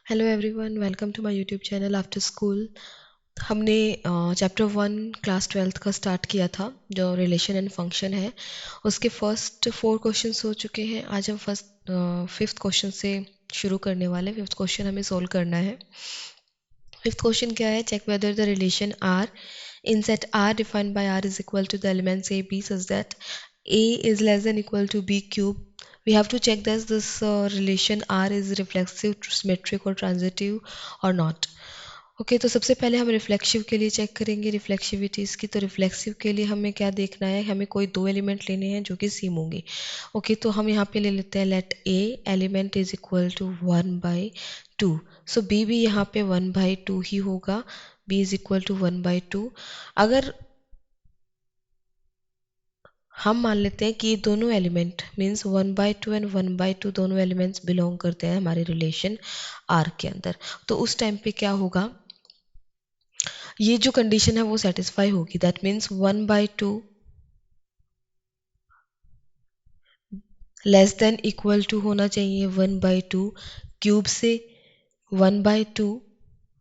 Hello everyone, welcome to my YouTube channel after school. हमने chapter 1 class 12th का start किया था, जो रिलेशन एंड फंक्शन है। उसके फर्स्ट 4 क्वेश्चंस हो चुके हैं। आज हम फर्स्ट 5th क्वेश्चन से शुरू करने वाले हैं। 5th क्वेश्चन हमें सोल्व करना है। 5th क्वेश्चन क्या है? Check whether the relation are in set R defined by R is equal to the elements A B such that a is less than equal to b cube. We have to check that this relation R is reflexive, symmetric or transitive or not. Okay तो सबसे पहले हम reflexive के लिए check करेंगे रिफ्लेक्सिविटीज़ की। तो reflexive के लिए हमें क्या देखना है? हमें कोई दो एलिमेंट लेने हैं जो कि सेम होंगे। ओके तो हम यहाँ पे ले लेते हैं let A element is equal to 1/2। So B भी यहाँ पे 1/2 ही होगा। B is equal to 1/2। अगर हम मान लेते हैं कि ये दोनों एलिमेंट मीन्स 1/2 एंड 1/2 दोनों एलिमेंट्स बिलोंग करते हैं हमारे रिलेशन आर के अंदर, तो उस टाइम पे क्या होगा? ये जो कंडीशन है वो सेटिस्फाई होगी। That means 1/2 less than equal to होना चाहिए 1/2 क्यूब से। 1/2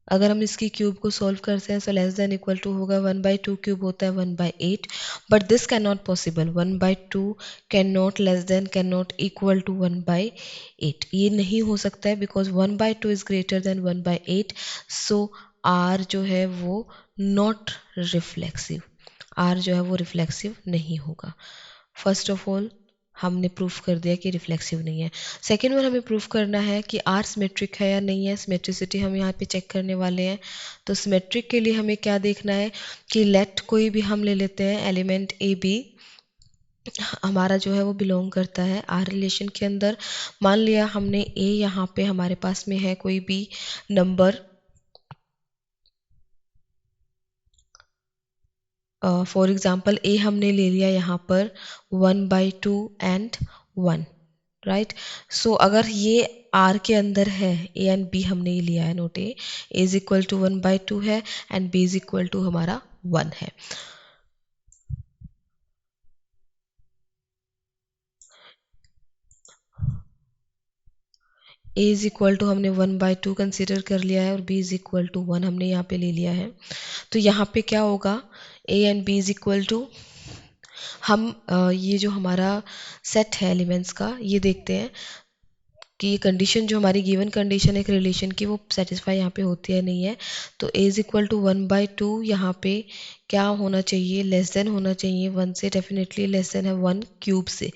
अगर हम इसकी क्यूब को सॉल्व करते हैं तो लेस देन इक्वल टू होगा 1/2 क्यूब होता है 1/8। But this can not possible. 1/2 can not less than can not equal to 1/8। ये नहीं हो सकता है because 1/2 is greater than 1/8। So R जो है वो नॉट रिफ्लेक्सिव। आर जो है वो रिफ्लेक्सिव नहीं होगा। फर्स्ट ऑफ ऑल हमने प्रूफ कर दिया कि रिफ्लेक्सिव नहीं है। सेकेंड वन हमें प्रूफ करना है कि आर सिमेट्रिक है या नहीं है। सिमेट्रिसिटी हम यहाँ पे चेक करने वाले हैं। तो सिमेट्रिक के लिए हमें क्या देखना है कि लेट कोई भी हम ले लेते हैं एलिमेंट ए बी, हमारा जो है वो बिलोंग करता है आर रिलेशन के अंदर। मान लिया हमने ए यहाँ पे हमारे पास में है कोई भी नंबर, फॉर एग्जाम्पल ए हमने ले लिया यहाँ पर 1/2 एंड 1, राइट। सो अगर ये आर के अंदर है, ए एंड बी हमने ये लिया है, note A is equal to 1/2 है and B is equal to हमारा 1 है। ए इज इक्वल टू हमने 1/2 कंसिडर कर लिया है और बी इज इक्वल टू 1 हमने यहाँ पे ले लिया है। तो यहाँ पे क्या होगा? A and B is equal to हम ये जो हमारा सेट है एलिमेंट्स का, ये देखते हैं कि ये कंडीशन जो हमारी गिवन कंडीशन है एक रिलेशन की वो सेटिस्फाई यहाँ पे होती है नहीं है। तो ए इज इक्वल टू 1/2 यहाँ पे क्या होना चाहिए? लेस देन होना चाहिए 1 से। डेफिनेटली लेस देन है 1 क्यूब से।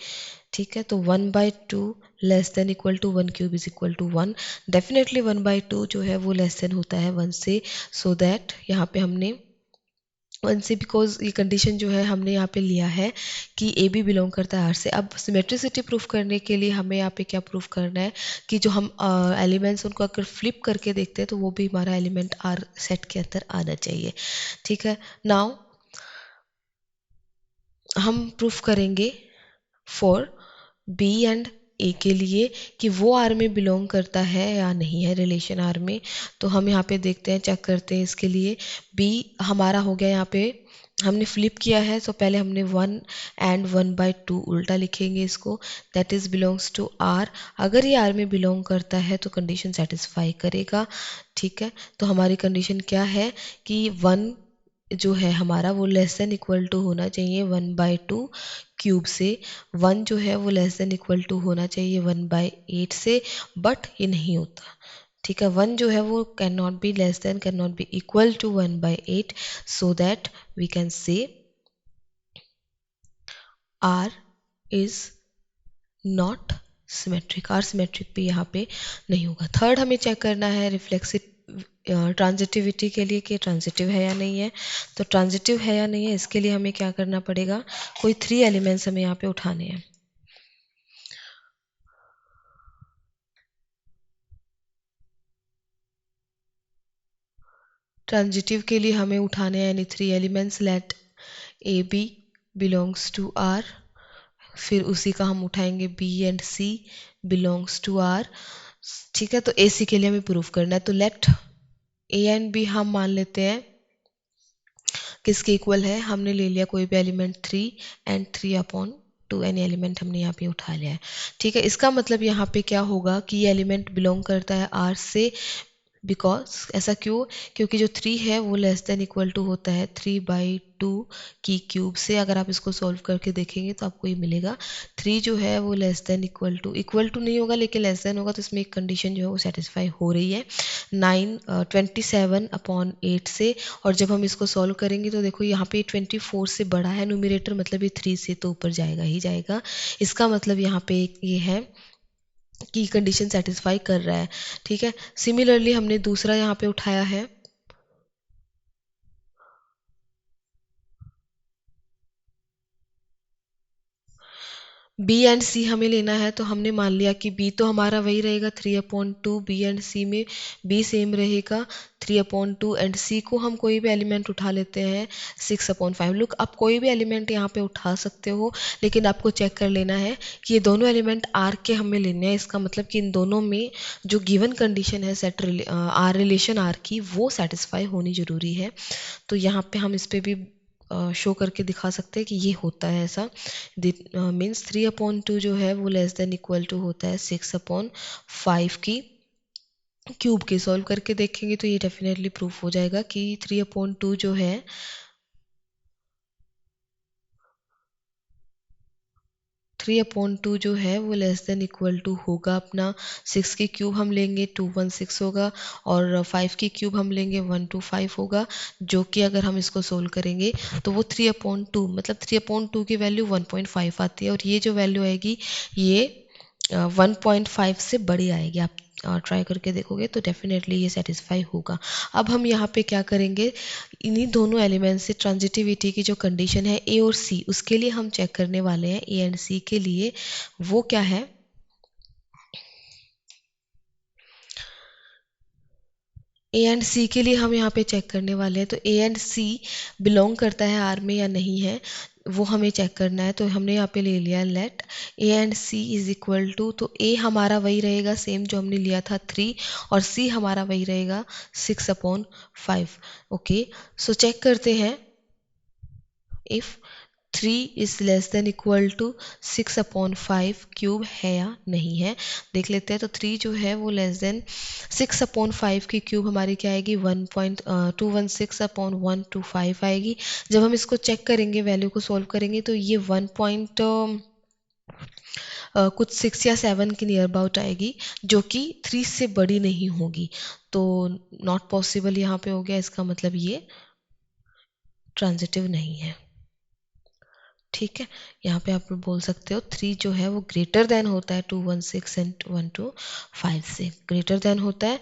ठीक है, तो 1/2 less than equal to 1 cube is equal to 1। Definitely 1/2 जो है वो लेस देन होता है 1 से। सो दैट यहाँ पे हमने 1 से, बिकॉज ये कंडीशन जो है हमने यहाँ पे लिया है कि ए बी बिलोंग करता है आर से। अब सिमेट्रिसिटी प्रूफ करने के लिए हमें यहाँ पे क्या प्रूफ करना है कि जो हम एलिमेंट्स उनको अगर फ्लिप करके देखते हैं तो वो भी हमारा एलिमेंट आर सेट के अंदर आना चाहिए। ठीक है, नाउ हम प्रूफ करेंगे फॉर बी एंड ए के लिए कि वो आर में बिलोंग करता है या नहीं है, रिलेशन आर में। तो हम यहाँ पे देखते हैं, चेक करते हैं इसके लिए। बी हमारा हो गया, यहाँ पे हमने फ्लिप किया है। तो पहले हमने 1 एंड 1/2 उल्टा लिखेंगे इसको। That is belongs to R. अगर ये आर में बिलोंग करता है तो कंडीशन सेटिस्फाई करेगा। ठीक है, तो हमारी कंडीशन क्या है कि 1 जो है हमारा वो लेस देन इक्वल टू होना चाहिए 1/2 क्यूब से। 1 जो है वो लेस देन इक्वल टू होना चाहिए 1/8 से, बट ये नहीं होता। ठीक है, 1 जो है वो can not be less than can not be equal to 1/8। So that we can say R is not symmetric. R symmetric भी यहाँ पे नहीं होगा। थर्ड हमें चेक करना है रिफ्लेक्सिव ट्रांजिटिविटी के लिए कि ट्रांजिटिव है या नहीं है। तो ट्रांजिटिव है या नहीं है इसके लिए हमें क्या करना पड़ेगा? कोई 3 एलिमेंट्स हमें यहाँ पे उठाने हैं। ट्रांजिटिव के लिए हमें उठाने हैं यानी 3 elements. Let A B belongs to R, फिर उसी का हम उठाएंगे B and C belongs to R. ठीक है, तो ए सी के लिए हमें प्रूफ करना है। तो लेट ए एंड बी हम मान लेते हैं किसके इक्वल है? हमने ले लिया कोई भी element 3 and 3 upon two an element हमने यहाँ पे उठा लिया है। ठीक है, इसका मतलब यहाँ पे क्या होगा कि ये एलिमेंट बिलोंग करता है आर से, बिकॉज ऐसा क्यों, क्योंकि जो 3 है वो लेस देन इक्वल टू होता है 3/2 की क्यूब से। अगर आप इसको सॉल्व करके देखेंगे तो आपको ये मिलेगा 3 जो है वो लेस देन इक्वल टू नहीं होगा लेकिन लेस देन होगा, तो इसमें एक कंडीशन जो है वो सेटिस्फाई हो रही है 27/8 से। और जब हम इसको सॉल्व करेंगे तो देखो यहाँ पे 24 से बड़ा है न्यूमरेटर, मतलब ये 3 से तो ऊपर जाएगा ही जाएगा। इसका मतलब यहाँ पे ये है कि कंडीशन सेटिस्फाई कर रहा है। ठीक है, सिमिलरली हमने दूसरा यहाँ पे उठाया है, बी एंड सी हमें लेना है। तो हमने मान लिया कि बी तो हमारा वही रहेगा 3/2, बी एंड सी में बी सेम रहेगा 3/2 एंड सी को हम कोई भी एलिमेंट उठा लेते हैं 6/5। लुक, आप कोई भी एलिमेंट यहाँ पे उठा सकते हो, लेकिन आपको चेक कर लेना है कि ये दोनों एलिमेंट आर के हमें लेने हैं। इसका मतलब कि इन दोनों में जो गिवन कंडीशन है सेट आर रिलेशन आर की, वो सेटिस्फाई होनी जरूरी है। तो यहाँ पे हम इस पे भी शो करके दिखा सकते हैं कि ये होता है ऐसा। मीन्स 3/2 जो है वो लेस देन इक्वल टू होता है 6/5 की क्यूब के। सॉल्व करके देखेंगे तो ये डेफिनेटली प्रूफ हो जाएगा कि 3/2 जो है 3/2 जो है वो लेस देन इक्वल टू होगा अपना 6 की क्यूब हम लेंगे 216 होगा, और 5 की क्यूब हम लेंगे 125 होगा, जो कि अगर हम इसको सोल्व करेंगे तो वो 3/2 मतलब 3/2 की वैल्यू 1.5 आती है, और ये जो वैल्यू आएगी ये 1.5 से बड़ी आएगी। आप ट्राई करके देखोगे तो डेफिनेटली ये सेटिस्फाई होगा। अब हम यहाँ पे क्या करेंगे, इन्हीं दोनों एलिमेंट से ट्रांजिटिविटी की जो कंडीशन है ए और सी, उसके लिए हम चेक करने वाले हैं ए एंड सी के लिए। वो क्या है, ए एंड सी के लिए हम यहाँ पे चेक करने वाले हैं। तो ए एंड सी बिलोंग करता है आर में या नहीं है, वो हमें चेक करना है। तो हमने यहाँ पे ले लिया let A and C is equal to, तो ए हमारा वही रहेगा सेम जो हमने लिया था 3, और सी हमारा वही रहेगा 6/5। ओके, सो चेक करते हैं if 3 is less than equal to 6/5 cube है या नहीं है। देख लेते हैं, तो 3 जो है वो लेस देन 6/5 की क्यूब हमारी क्या आएगी 1.216/125 आएगी। जब हम इसको चेक करेंगे, वैल्यू को सॉल्व करेंगे, तो ये 1 कुछ 6 या 7 के नियर अबाउट आएगी, जो कि 3 से बड़ी नहीं होगी। तो नॉट पॉसिबल यहाँ पे हो गया, इसका मतलब ये ट्रांजिटिव नहीं है। ठीक है, यहाँ पे आप बोल सकते हो 3 जो है वो ग्रेटर देन होता है 216 एंड 125 से ग्रेटर देन होता है।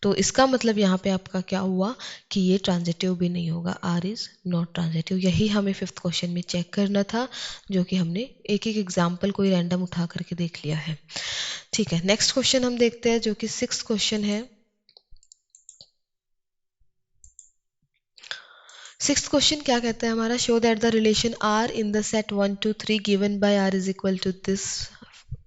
तो इसका मतलब यहाँ पे आपका क्या हुआ कि ये ट्रांजिटिव भी नहीं होगा, आर इज नॉट ट्रांजिटिव। यही हमें 5th क्वेश्चन में चेक करना था, जो कि हमने एक एक एग्जाम्पल कोई रैंडम उठा करके देख लिया है। ठीक है, नेक्स्ट क्वेश्चन हम देखते हैं, जो कि 6th क्वेश्चन है। 6th क्वेश्चन क्या कहता है हमारा, show that the relation are in the set 1 2 3 given by R is equal to this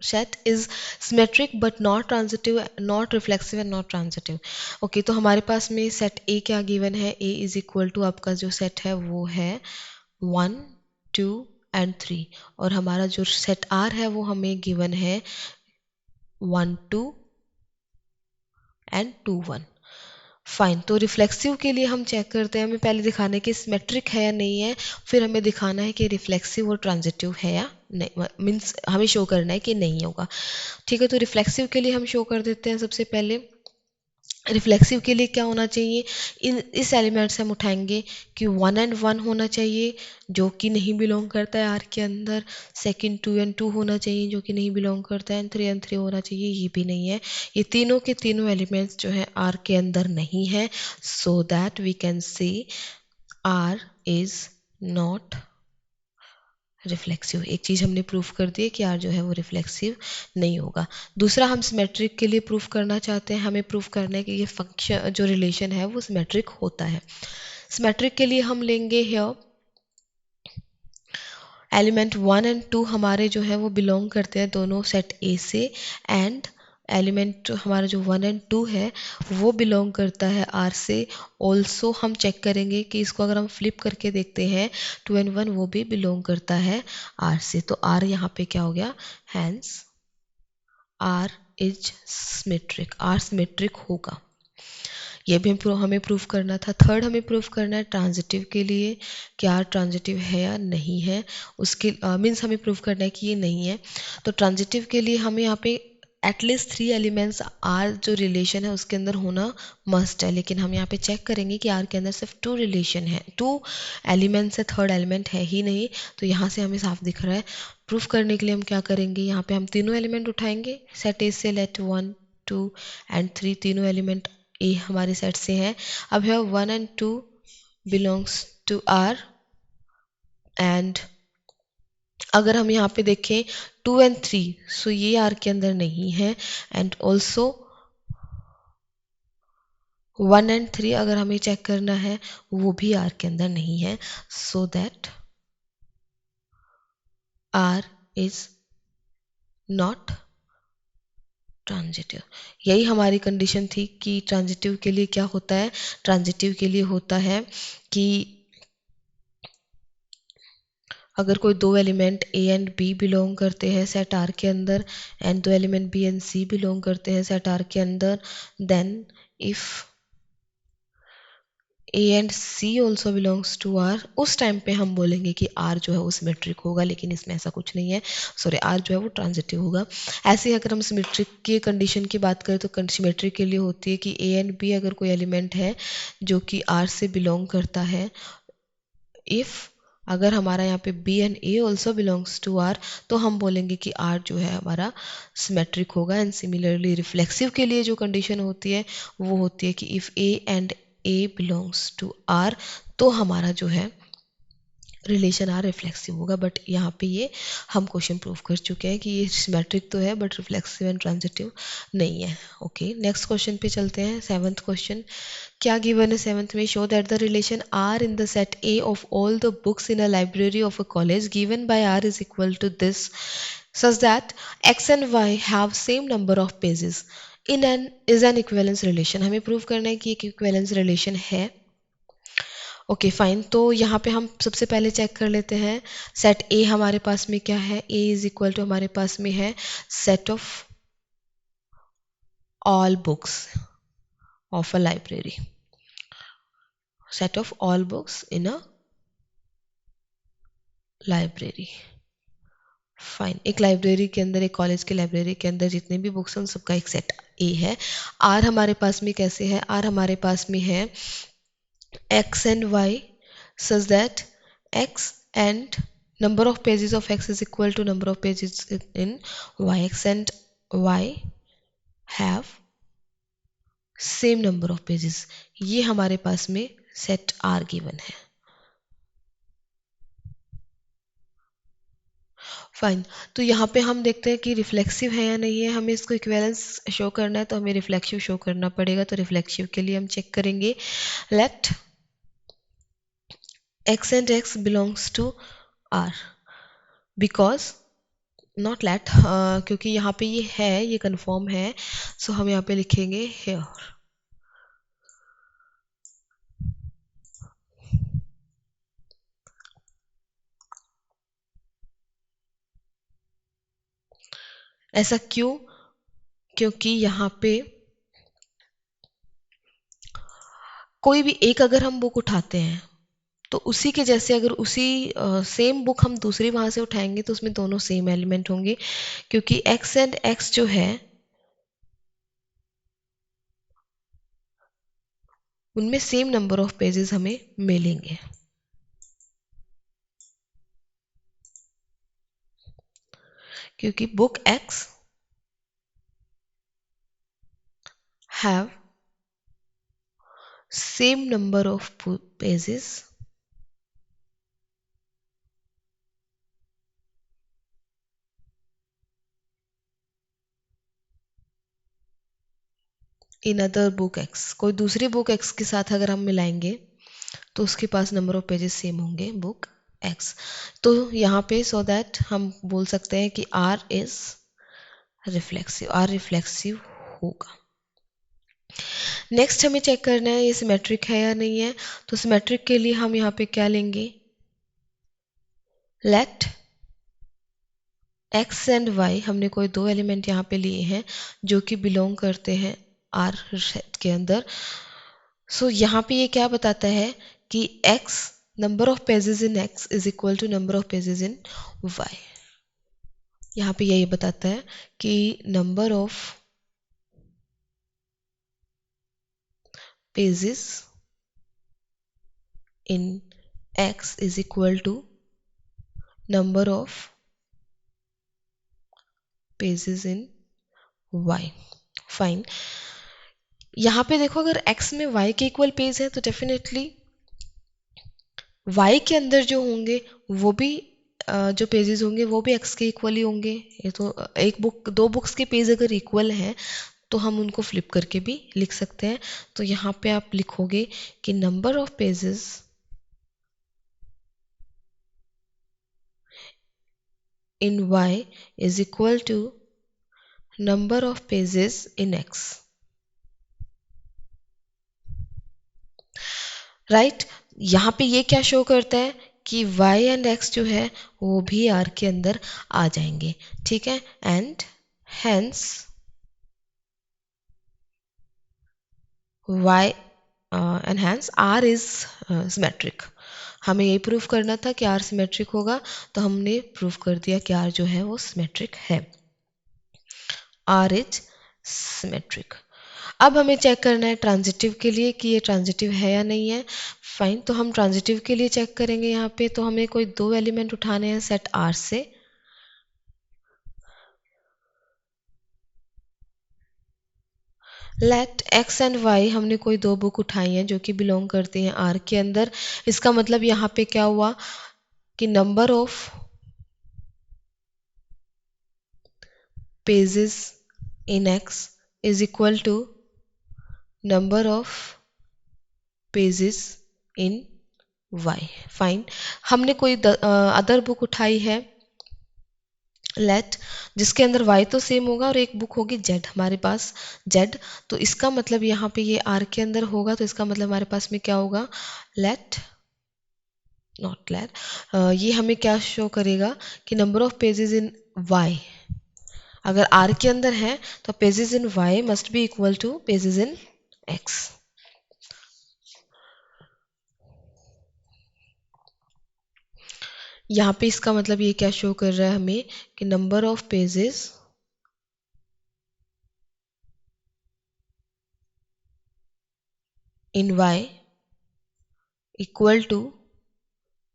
set is symmetric but not transitive, not reflexive and not transitive। Okay, तो हमारे पास में set ए क्या given है, ए is equal to आपका जो set है वो है 1 2 एंड 3, और हमारा जो सेट आर है वो हमें गिवन है 1 2 एंड 2 1। फाइन, तो रिफ्लेक्सिव के लिए हम चेक करते हैं, हमें पहले दिखाना है कि सिमेट्रिक है या नहीं है, फिर हमें दिखाना है कि रिफ्लेक्सिव और ट्रांजिटिव है या नहीं, मीन्स हमें शो करना है कि नहीं होगा। ठीक है, तो रिफ्लेक्सिव के लिए हम शो कर देते हैं। सबसे पहले रिफ्लेक्सिव के लिए क्या होना चाहिए, इस एलिमेंट से हम उठाएंगे कि 1 एंड 1 होना चाहिए, जो कि नहीं बिलोंग करता है आर के अंदर। सेकंड 2 एंड 2 होना चाहिए, जो कि नहीं बिलोंग करता है। एंड 3 एंड 3 होना चाहिए, ये भी नहीं है। ये तीनों के तीनों एलिमेंट्स जो है आर के अंदर नहीं है, so that we can say R is not reflexive. एक चीज हमने प्रूफ कर दी है कि आर जो है वो रिफ्लेक्सिव नहीं होगा। दूसरा, हम सिमेट्रिक के लिए प्रूफ करना चाहते हैं, हमें प्रूफ करना है कि ये फंक्शन जो रिलेशन है वो सिमेट्रिक होता है। सिमेट्रिक के लिए हम लेंगे हियर एलिमेंट 1 एंड 2 हमारे जो है वो बिलोंग करते हैं दोनों सेट ए से, एंड एलिमेंट हमारा जो 1 और 2 है वो बिलोंग करता है आर से। ऑल्सो हम चेक करेंगे कि इसको अगर हम फ्लिप करके देखते हैं 2 और 1 वो भी बिलोंग करता है आर से। तो आर यहाँ पे क्या हो गया, hence R is symmetric, R symmetric होगा। ये भी हमें प्रूफ करना था। थर्ड हमें प्रूफ करना है ट्रांजिटिव के लिए कि आर ट्रांजिटिव है या नहीं है, उसके मीन्स हमें प्रूफ करना है कि ये नहीं है। तो ट्रांजिटिव के लिए हमें यहाँ पे एटलीस्ट 3 एलिमेंट्स आर जो रिलेशन है उसके अंदर होना मस्ट है, लेकिन हम यहाँ पे चेक करेंगे कि आर के अंदर सिर्फ 2 रिलेशन है, 2 एलिमेंट्स है, थर्ड एलिमेंट है ही नहीं। तो यहाँ से हमें साफ दिख रहा है। प्रूफ करने के लिए हम क्या करेंगे, यहाँ पे हम तीनों एलिमेंट उठाएंगे सेट ए से, लेट 1 2 एंड 3 तीनों एलिमेंट ए हमारे सेट से हैं। अब है 1 और 2 बिलोंग्स टू आर, एंड अगर हम यहाँ पे देखें 2 और 3 सो ये आर के अंदर नहीं है, एंड ऑल्सो 1 और 3 अगर हमें चेक करना है वो भी आर के अंदर नहीं है। So that R is not transitive. यही हमारी कंडीशन थी कि ट्रांजिटिव के लिए क्या होता है, ट्रांजिटिव के लिए होता है कि अगर कोई 2 element A and B belong करते हैं सेट आर के अंदर, and 2 element B and C belong करते हैं सेट आर के अंदर, then if A and C also belongs to R, उस टाइम पे हम बोलेंगे कि आर जो है वो सिमेट्रिक होगा, लेकिन इसमें ऐसा कुछ नहीं है, सॉरी आर जो है वो ट्रांजिटिव होगा। ऐसे ही अगर हम सिमेट्रिक की कंडीशन की बात करें तो सिमेट्रिक के लिए होती है कि ए एंड बी अगर कोई एलिमेंट है जो कि आर से बिलोंग करता है, इफ अगर हमारा यहाँ पे B and A also belongs to R, तो हम बोलेंगे कि आर जो है हमारा सिमेट्रिक होगा। एंड सिमिलरली रिफ्लेक्सिव के लिए जो कंडीशन होती है वो होती है कि if A and A belongs to R, तो हमारा जो है रिलेशन आर रिफ्लेक्सिव होगा। बट यहाँ पे ये हम क्वेश्चन प्रूव कर चुके हैं कि ये सिमेट्रिक तो है बट रिफ्लेक्सिव एंड ट्रांजिटिव नहीं है। ओके, नेक्स्ट क्वेश्चन पे चलते हैं। 7th क्वेश्चन क्या गिवन है 7th में, show that the relation are in the set A of all the books in a library of a college given by R is equal to this such that x and y have same number of pages in an is an equivalence relation। हमें prove करना है कि एक equivalence relation है। Okay fine, तो यहाँ पे हम सबसे पहले चेक कर लेते हैं सेट ए हमारे पास में क्या है, ए इज इक्वल टू हमारे पास में है set of all books of a library, set of all books in a library. Fine, एक लाइब्रेरी के अंदर, एक कॉलेज के लाइब्रेरी के अंदर जितने भी बुक्स हैं उन सबका एक सेट ए है। आर हमारे पास में कैसे है, आर हमारे पास में है x and y such that x and number of pages of x is equal to number of pages in y, x and y have same number of pages। ये हमारे पास में सेट R गिवन है। Fine, तो यहाँ पे हम देखते हैं कि रिफ्लेक्सिव है या नहीं है। हमें इसको इक्विवेलेंस शो करना है तो हमें रिफ्लेक्सिव शो करना पड़ेगा। तो रिफ्लेक्सिव के लिए हम चेक करेंगे let x and x belongs to R because not let, क्योंकि यहाँ पे ये है, ये कंफर्म है, सो हम यहाँ पे लिखेंगे हेयर। ऐसा क्यों, क्योंकि यहाँ पे कोई भी एक अगर हम बुक उठाते हैं तो उसी के जैसे अगर उसी सेम बुक हम दूसरी वहां से उठाएंगे तो उसमें दोनों सेम एलिमेंट होंगे, क्योंकि x एंड x जो है उनमें सेम नंबर ऑफ पेजेस हमें मिलेंगे। क्योंकि book x have same number of pages in other book x, कोई दूसरी बुक x के साथ अगर हम मिलाएंगे तो उसके पास नंबर ऑफ पेजेस सेम होंगे बुक x। तो यहाँ पे सो दैट हम बोल सकते हैं कि R is reflexive, R reflexive होगा। नेक्स्ट हमें चेक करना है ये सिमेट्रिक है या नहीं है। तो सिमेट्रिक के लिए हम यहाँ पे क्या लेंगे, लेट x एंड y, हमने कोई दो एलिमेंट यहाँ पे लिए हैं जो कि बिलोंग करते हैं R सेट के अंदर। सो यहाँ पे ये क्या बताता है कि x, number of pages in x is equal to number of pages in y। यहाँ पे यही बताता है कि number of pages in x is equal to number of pages in y। Fine. यहाँ पे देखो अगर x में y के इक्वल पेज है तो डेफिनेटली y के अंदर जो होंगे वो भी जो पेजेस होंगे वो भी x के इक्वल ही होंगे। ये तो एक बुक, दो बुक्स के पेज अगर इक्वल हैं तो हम उनको फ्लिप करके भी लिख सकते हैं। तो यहाँ पे आप लिखोगे कि number of pages in y is equal to number of pages in x। Right, यहाँ पे ये क्या शो करता है कि y एंड x जो है वो भी R के अंदर आ जाएंगे। ठीक है, and hence y and hence R is symmetric. हमें ये प्रूफ करना था कि R सिमेट्रिक होगा, तो हमने प्रूफ कर दिया कि R जो है वो सिमेट्रिक है। R is symmetric. अब हमें चेक करना है ट्रांजिटिव के लिए कि ये ट्रांजिटिव है या नहीं है। फाइन, तो हम ट्रांजिटिव के लिए चेक करेंगे। यहाँ पे तो हमें कोई दो एलिमेंट उठाने हैं सेट R से। लेट x एंड y, हमने कोई दो बुक उठाई हैं जो कि बिलोंग करती हैं R के अंदर। इसका मतलब यहाँ पे क्या हुआ कि number of pages in x is equal to number of pages in y। Fine, हमने कोई अदर बुक उठाई है लेट, जिसके अंदर y तो सेम होगा और एक बुक होगी z हमारे पास, z। तो इसका मतलब यहाँ पे ये R के अंदर होगा, तो इसका मतलब हमारे पास में क्या होगा, लेट नॉट लेट, ये हमें क्या शो करेगा कि number of pages in y अगर R के अंदर है तो pages in y must be equal two pages in x। यहाँ पे इसका मतलब ये क्या शो कर रहा है हमें कि number of pages in y equal to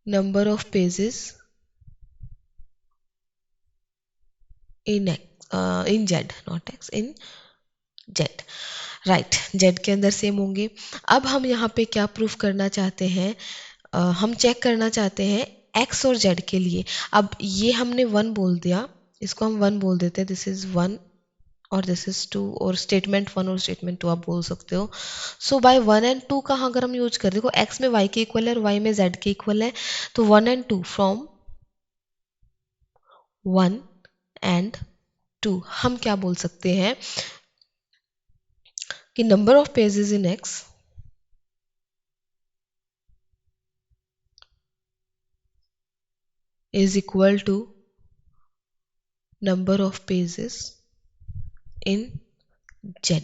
number of pages in x, in z, not x, in z। Right, z के अंदर सेम होंगे। अब हम यहाँ पे क्या प्रूफ करना चाहते हैं, हम चेक करना चाहते हैं x और z के लिए। अब ये हमने 1 बोल दिया, इसको हम 1 बोल देते हैं, दिस इज 1 और दिस इज 2, और स्टेटमेंट 1 और स्टेटमेंट 2 आप बोल सकते हो। सो बाय 1 एंड 2 का अगर हम यूज करें, देखो x में y के इक्वल है और y में z के इक्वल है, तो 1 एंड 2, फ्रॉम 1 एंड 2 हम क्या बोल सकते हैं कि number of pages in x is equal to number of pages in z,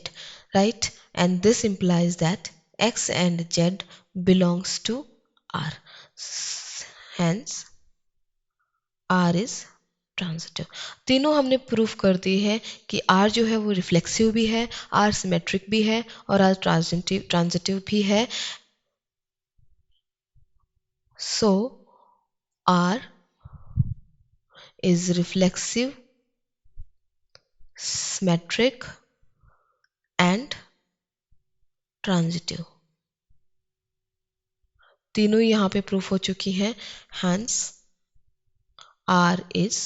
right? And this implies that x and z belongs to R. Hence R is transitive. तीनों हमने proof कर दी है कि R जो है वो रिफ्लेक्सिव भी है, R सिमेट्रिक भी है और R ट्रांजिटिव भी है। So R is reflexive, symmetric and transitive। तीनों यहाँ पे प्रूफ हो चुकी हैं। Hence R is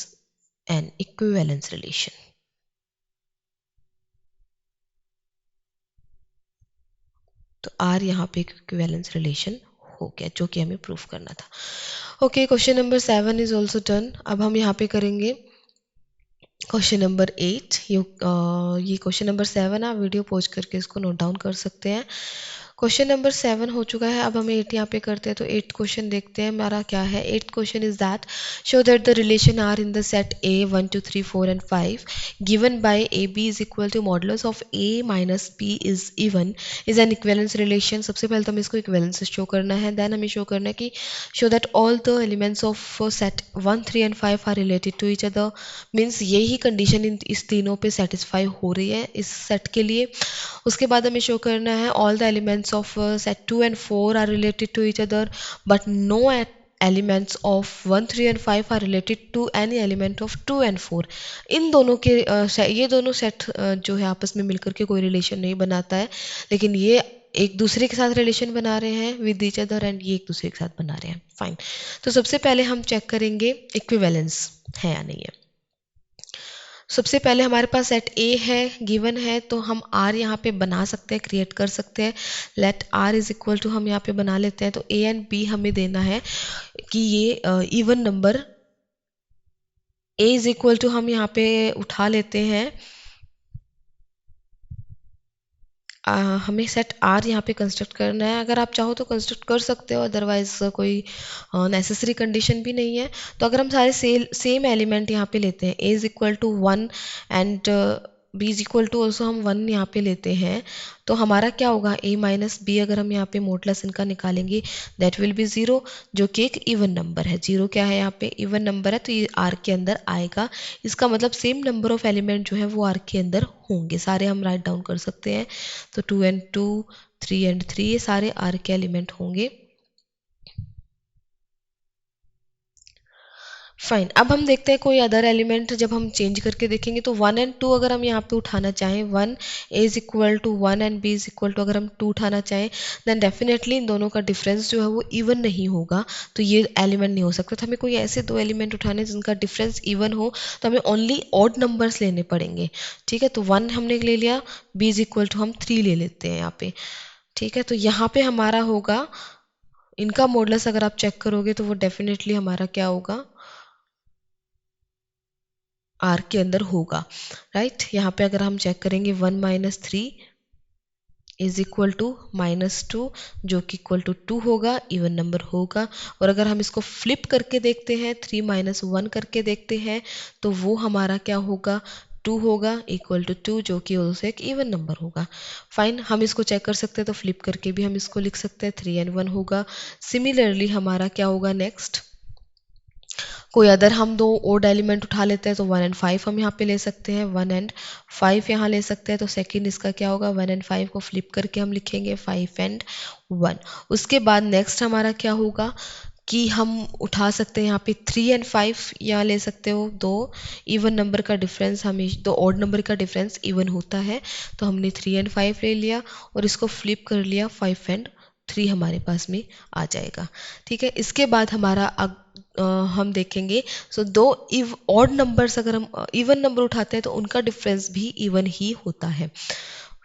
an equivalence relation। तो R यहाँ पे एक equivalence relation हो गया जो कि हमें प्रूफ करना था। Okay, question number 7 is also done. अब हम यहाँ पे करेंगे क्वेश्चन नंबर 8, ये क्वेश्चन नंबर 7 आप वीडियो पॉज करके इसको नोट डाउन कर सकते हैं। क्वेश्चन नंबर 7 हो चुका है, अब हम 8 यहाँ पे करते हैं। तो 8 क्वेश्चन देखते हैं हमारा क्या है। 8th question is that show that the relation are in the set A 1 2 3 4 and 5 given by A B is equal to modulus of A minus B is even is an equivalence relation. सबसे पहले तो हमें इसको equivalence show करना है, then हमें show करना है कि show that all the elements of set 1 3 and 5 are related to each other. Means यही कंडीशन इस तीनों पे सेटिस्फाई हो रही है इस सेट के लिए। उसके बाद हमें शो करना है all the elements of set 2 and 4 are related to each other but no elements of 1 3 and 5 are related to any element of 2 and 4। इन दोनों के ये दोनों सेट जो है आपस में मिलकर के कोई रिलेशन नहीं बनाता है, लेकिन ये एक दूसरे के साथ रिलेशन बना रहे हैं विद ईच अदर एंड ये एक दूसरे के साथ बना रहे हैं। फाइन, तो सबसे पहले हम चेक करेंगे इक्विवेलेंस है या नहीं है। सबसे पहले हमारे पास सेट ए है, गिवन है, तो हम आर यहाँ पे बना सकते हैं, क्रिएट कर सकते हैं। Let R is equal to हम यहाँ पे बना लेते हैं। तो ए एंड बी हमें देना है कि ये even number. A is equal to हम यहाँ पे उठा लेते हैं, हमें सेट आर यहाँ पे कंस्ट्रक्ट करना है। अगर आप चाहो तो कंस्ट्रक्ट कर सकते हो, अदरवाइज कोई नेसेसरी कंडीशन भी नहीं है। तो अगर हम सारे सेम एलिमेंट यहाँ पे लेते हैं, A is equal to 1 and B is equal to also हम 1 यहाँ पे लेते हैं, तो हमारा क्या होगा ए माइनस बी। अगर हम यहाँ पे मॉडुलस इनका निकालेंगे दैट विल बी 0, जो कि एक इवन नंबर है। 0 क्या है यहाँ पे, इवन नंबर है, तो ये आर के अंदर आएगा। इसका मतलब सेम नंबर ऑफ एलिमेंट जो है वो आर के अंदर होंगे, सारे हम राइट डाउन कर सकते हैं। तो 2 and 2 3 and 3 ये सारे आर के एलिमेंट होंगे। फाइन, अब हम देखते हैं कोई अदर एलिमेंट जब हम चेंज करके देखेंगे। तो 1 and 2 अगर हम यहाँ पे उठाना चाहें, 1 is equal to 1 and B is equal to अगर हम 2 उठाना चाहें, देन डेफिनेटली इन दोनों का डिफरेंस जो है वो इवन नहीं होगा, तो ये एलिमेंट नहीं हो सकता। तो हमें कोई ऐसे दो एलिमेंट उठाने जिनका डिफरेंस इवन हो, तो हमें ओनली ऑड नंबर्स लेने पड़ेंगे। ठीक है, तो 1 हमने ले लिया, बी इज इक्वल टू हम 3 ले लेते हैं यहाँ पे। ठीक है, तो यहाँ पे हमारा होगा इनका मॉडुलस। अगर आप चेक करोगे तो वो डेफिनेटली हमारा क्या होगा, आर के अंदर होगा। राइट, यहाँ पे अगर हम चेक करेंगे 1 माइनस 3 इज इक्वल टू -2, जो कि इक्वल टू 2 होगा, इवन नंबर होगा। और अगर हम इसको फ्लिप करके देखते हैं, 3 माइनस 1 करके देखते हैं, तो वो हमारा क्या होगा, 2 होगा, इक्वल टू 2, जो कि उससे एक इवन नंबर होगा। फाइन, हम इसको चेक कर सकते हैं, तो फ्लिप करके भी हम इसको लिख सकते हैं, 3 and 1 होगा। सिमिलरली हमारा क्या होगा नेक्स्ट, कोई अदर हम दो ओड एलिमेंट उठा लेते हैं, तो 1 and 5 हम यहाँ पे ले सकते हैं, 1 and 5 यहाँ ले सकते हैं। तो सेकंड इसका क्या होगा, 1 and 5 को फ्लिप करके हम लिखेंगे 5 and 1। उसके बाद नेक्स्ट हमारा क्या होगा कि हम उठा सकते हैं यहाँ पे 3 and 5 यहाँ ले सकते हो। दो इवन नंबर का डिफरेंस, हमें दो ऑड नंबर का डिफरेंस इवन होता है, तो हमने 3 and 5 ले लिया और इसको फ्लिप कर लिया, 5 and 3 हमारे पास में आ जाएगा। ठीक है, इसके बाद हमारा हम देखेंगे, सो दो ऑड नंबर्स अगर हम इवन नंबर उठाते हैं तो उनका डिफरेंस भी इवन ही होता है।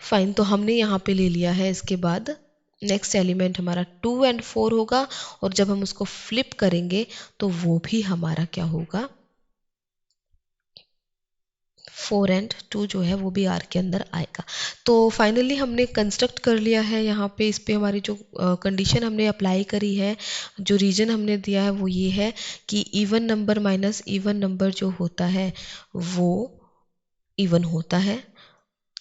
फाइन, तो हमने यहाँ पे ले लिया है। इसके बाद नेक्स्ट एलिमेंट हमारा 2 and 4 होगा, और जब हम उसको फ्लिप करेंगे तो वो भी हमारा क्या होगा, 4 and 2 जो है वो भी आर के अंदर आएगा। तो फाइनली हमने कंस्ट्रक्ट कर लिया है यहाँ पे। इस पे हमारी जो कंडीशन हमने अप्लाई करी है, जो रीजन हमने दिया है वो ये है कि even number minus even number जो होता है वो इवन होता है,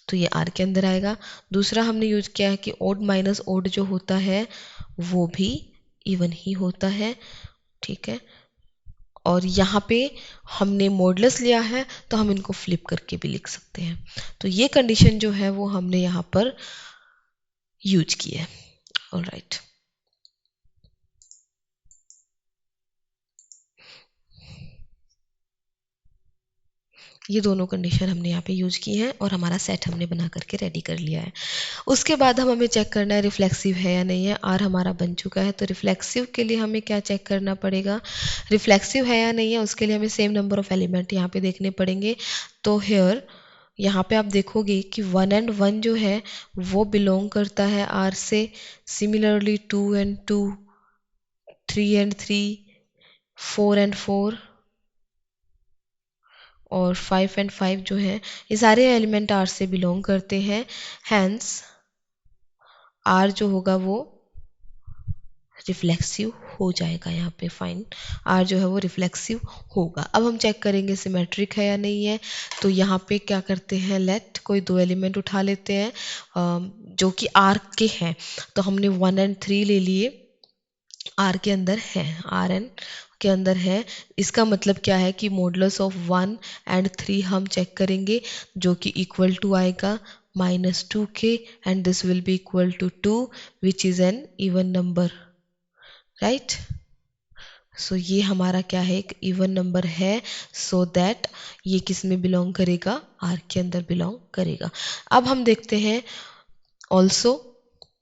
तो ये आर के अंदर आएगा। दूसरा हमने यूज किया है कि ओड माइनस ओड जो होता है वो भी इवन ही होता है। ठीक है, और यहाँ पे हमने मॉडुलस लिया है, तो हम इनको फ्लिप करके भी लिख सकते हैं। तो ये कंडीशन जो है वो हमने यहाँ पर यूज की है। ऑलराइट, ये दोनों कंडीशन हमने यहाँ पे यूज की हैं और हमारा सेट हमने बना करके रेडी कर लिया है। उसके बाद हमें चेक करना है रिफ्लेक्सिव है या नहीं है। आर हमारा बन चुका है, तो रिफ्लेक्सिव के लिए हमें क्या चेक करना पड़ेगा, रिफ्लेक्सिव है या नहीं है उसके लिए हमें सेम नंबर ऑफ एलिमेंट यहाँ पे देखने पड़ेंगे। तो हेयर यहाँ पे आप देखोगे कि 1 and 1 जो है वो बिलोंग करता है आर से। सिमिलरली 2 and 2, 3 and 3, 4 and 4 और 5 एंड 5 जो है ये सारे एलिमेंट आर से बिलोंग करते हैं, हैंस आर जो होगा वो रिफ्लेक्सिव हो जाएगा। यहाँ पे फाइन, आर जो है वो रिफ्लेक्सिव होगा। अब हम चेक करेंगे सिमेट्रिक है या नहीं है। तो यहाँ पे क्या करते हैं, लेट कोई दो एलिमेंट उठा लेते हैं जो कि आर के हैं। तो हमने 1 एंड 3 ले लिए, आर के अंदर है, आर एन के अंदर है। इसका मतलब क्या है कि मॉडुलस ऑफ 1 एंड 3 हम चेक करेंगे, जो कि इक्वल टू आएगा -2k and this will be equal to 2 which is an even number, right. So ये हमारा क्या है, एक इवन नंबर है। सो दैट ये किस में बिलोंग करेगा, आर के अंदर बिलोंग करेगा। अब हम देखते हैं ऑल्सो,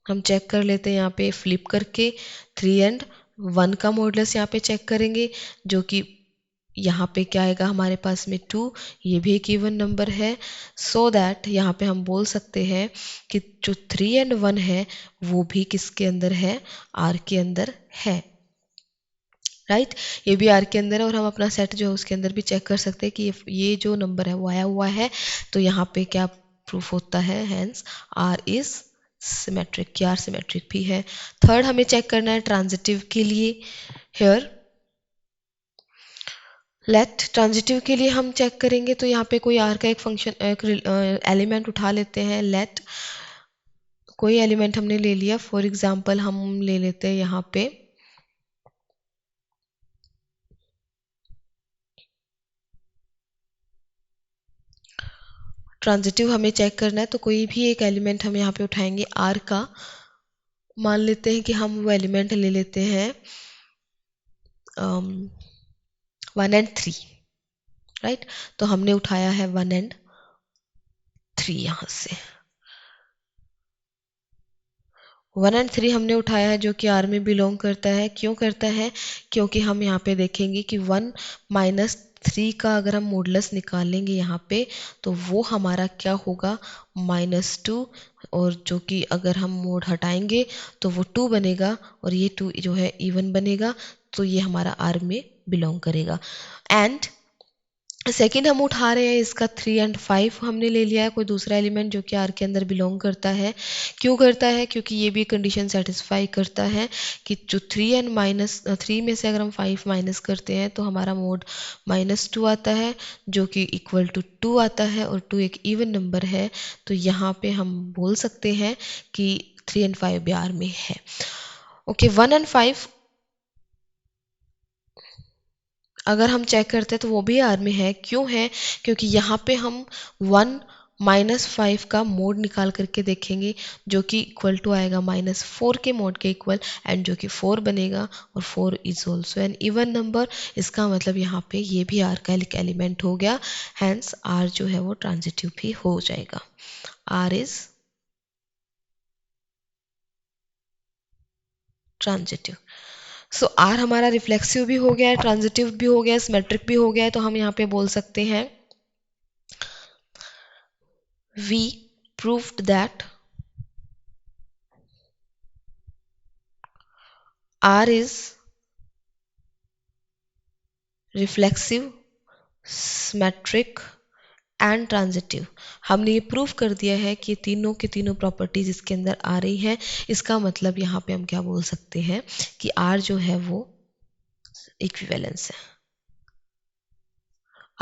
हम चेक कर लेते हैं यहाँ पे फ्लिप करके 3 एंड 1 का मॉडुलस यहाँ पे चेक करेंगे, जो कि यहाँ पे क्या आएगा हमारे पास में 2, ये भी एक इवन नंबर है। सो दैट यहाँ पे हम बोल सकते हैं कि जो 3 एंड 1 है वो भी किसके अंदर है, आर के अंदर है, राइट। ये भी आर के अंदर है और हम अपना सेट जो है उसके अंदर भी चेक कर सकते हैं कि ये जो नंबर है वो आया हुआ है। तो यहाँ पे क्या प्रूफ होता है, हेंस आर इज सिमेट्रिक, कि आर सिमेट्रिक भी है। थर्ड हमें चेक करना है ट्रांजिटिव के लिए। हेयर लेट ट्रांजिटिव के लिए हम चेक करेंगे, तो यहाँ पे कोई आर का एक फंक्शन, एक एलिमेंट उठा लेते हैं। लेट कोई एलिमेंट हमने ले लिया, फॉर एग्जांपल हम ले लेते हैं यहाँ पे ट्रांजिटिव हमें चेक करना है। तो कोई भी एक एलिमेंट हम यहाँ पे उठाएंगे आर का, मान लेते हैं कि हम वो एलिमेंट ले लेते हैं 1 एंड 3, राइट। तो हमने उठाया है 1 एंड 3, यहाँ से 1 एंड 3 हमने उठाया है, जो कि आर में बिलोंग करता है। क्यों करता है, क्योंकि हम यहाँ पे देखेंगे कि 1 माइनस 3 का अगर हम मॉडुलस निकालेंगे यहाँ पे, तो वो हमारा क्या होगा, -2, और जो कि अगर हम मोड हटाएंगे तो वो 2 बनेगा, और ये 2 जो है इवन बनेगा। तो ये हमारा आर में बिलोंग करेगा। एंड सेकेंड हम उठा रहे हैं इसका 3 एंड 5 हमने ले लिया है, कोई दूसरा एलिमेंट जो कि आर के अंदर बिलोंग करता है। क्यों करता है, क्योंकि ये भी कंडीशन सेटिस्फाई करता है कि जो 3 एंड -3 में से अगर हम 5 माइनस करते हैं तो हमारा मोड -2 आता है, जो कि इक्वल टू 2 आता है, और 2 एक इवन नंबर है। तो यहाँ पे हम बोल सकते हैं कि 3 एंड 5 भी आर में है। ओके, 1 एंड 5 अगर हम चेक करते हैं तो वो भी आर में है। क्यों है, क्योंकि यहाँ पे हम 1 -5 का मोड निकाल करके देखेंगे, जो कि इक्वल टू आएगा -4 के मोड के इक्वल, एंड जो कि 4 बनेगा, और 4 is also an even number. इसका मतलब यहाँ पे ये भी आर का एक एलिमेंट हो गया, हैंस आर जो है वो ट्रांजिटिव भी हो जाएगा। R is transitive. So R हमारा रिफ्लेक्सिव भी हो गया है, ट्रांजिटिव भी हो गया है, सिमेट्रिक भी हो गया है। तो हम यहाँ पे बोल सकते हैं we proved that R is reflexive, symmetric and transitive. हमने ये प्रूव कर दिया है कि तीनों के तीनों प्रॉपर्टीज इसके अंदर आ रही हैं। इसका मतलब यहाँ पे हम क्या बोल सकते हैं कि R जो है वो इक्विवेलेंस है,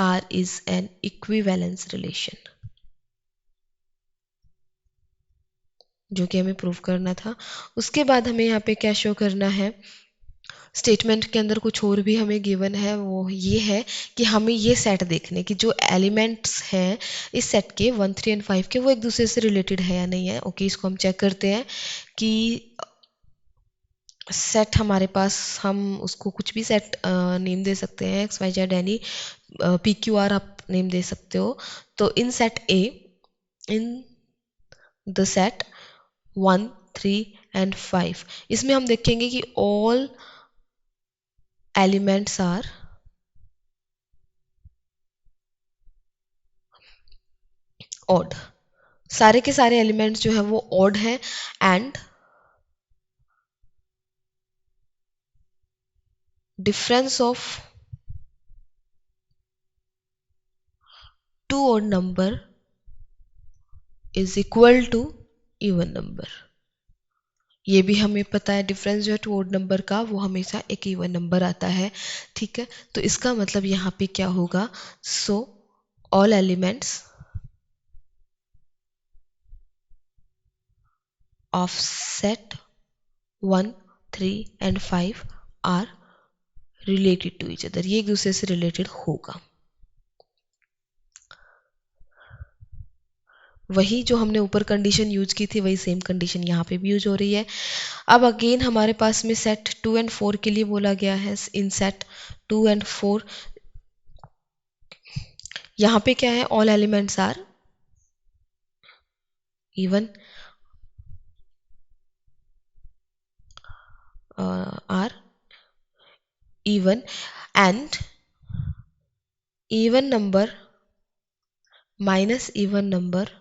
R is an equivalence relation, जो कि हमें प्रूव करना था। उसके बाद हमें यहाँ पे क्या शो करना है, स्टेटमेंट के अंदर कुछ और भी हमें गिवन है, वो ये है कि हमें ये सेट देखने कि जो एलिमेंट्स हैं इस सेट के 1 3 एंड 5 के, वो एक दूसरे से रिलेटेड है या नहीं है। ओके, इसको हम चेक करते हैं कि सेट हमारे पास, हम उसको कुछ भी सेट नेम दे सकते हैं, X Y Z any, P Q R आप नेम दे सकते हो। तो in set A, in the set 1 3 and 5, इसमें हम देखेंगे कि ऑल एलिमेंट्स आर ऑड, सारे के सारे एलिमेंट्स जो है वो ऑड है, and difference of two odd number is equal to even number. ये भी हमें पता है डिफरेंस जो है टू ऑड नंबर का वो हमेशा एक इवन नंबर आता है। ठीक है, तो इसका मतलब यहाँ पे क्या होगा, so all elements of set 1, 3 and 5 are related to each other. ये एक दूसरे से रिलेटेड होगा। वही जो हमने ऊपर कंडीशन यूज की थी वही सेम कंडीशन यहाँ पे भी यूज हो रही है। अब अगेन हमारे पास में सेट 2 एंड 4 के लिए बोला गया है। इन सेट 2 एंड 4 यहाँ पे क्या है, all elements are even, are even and even number minus even number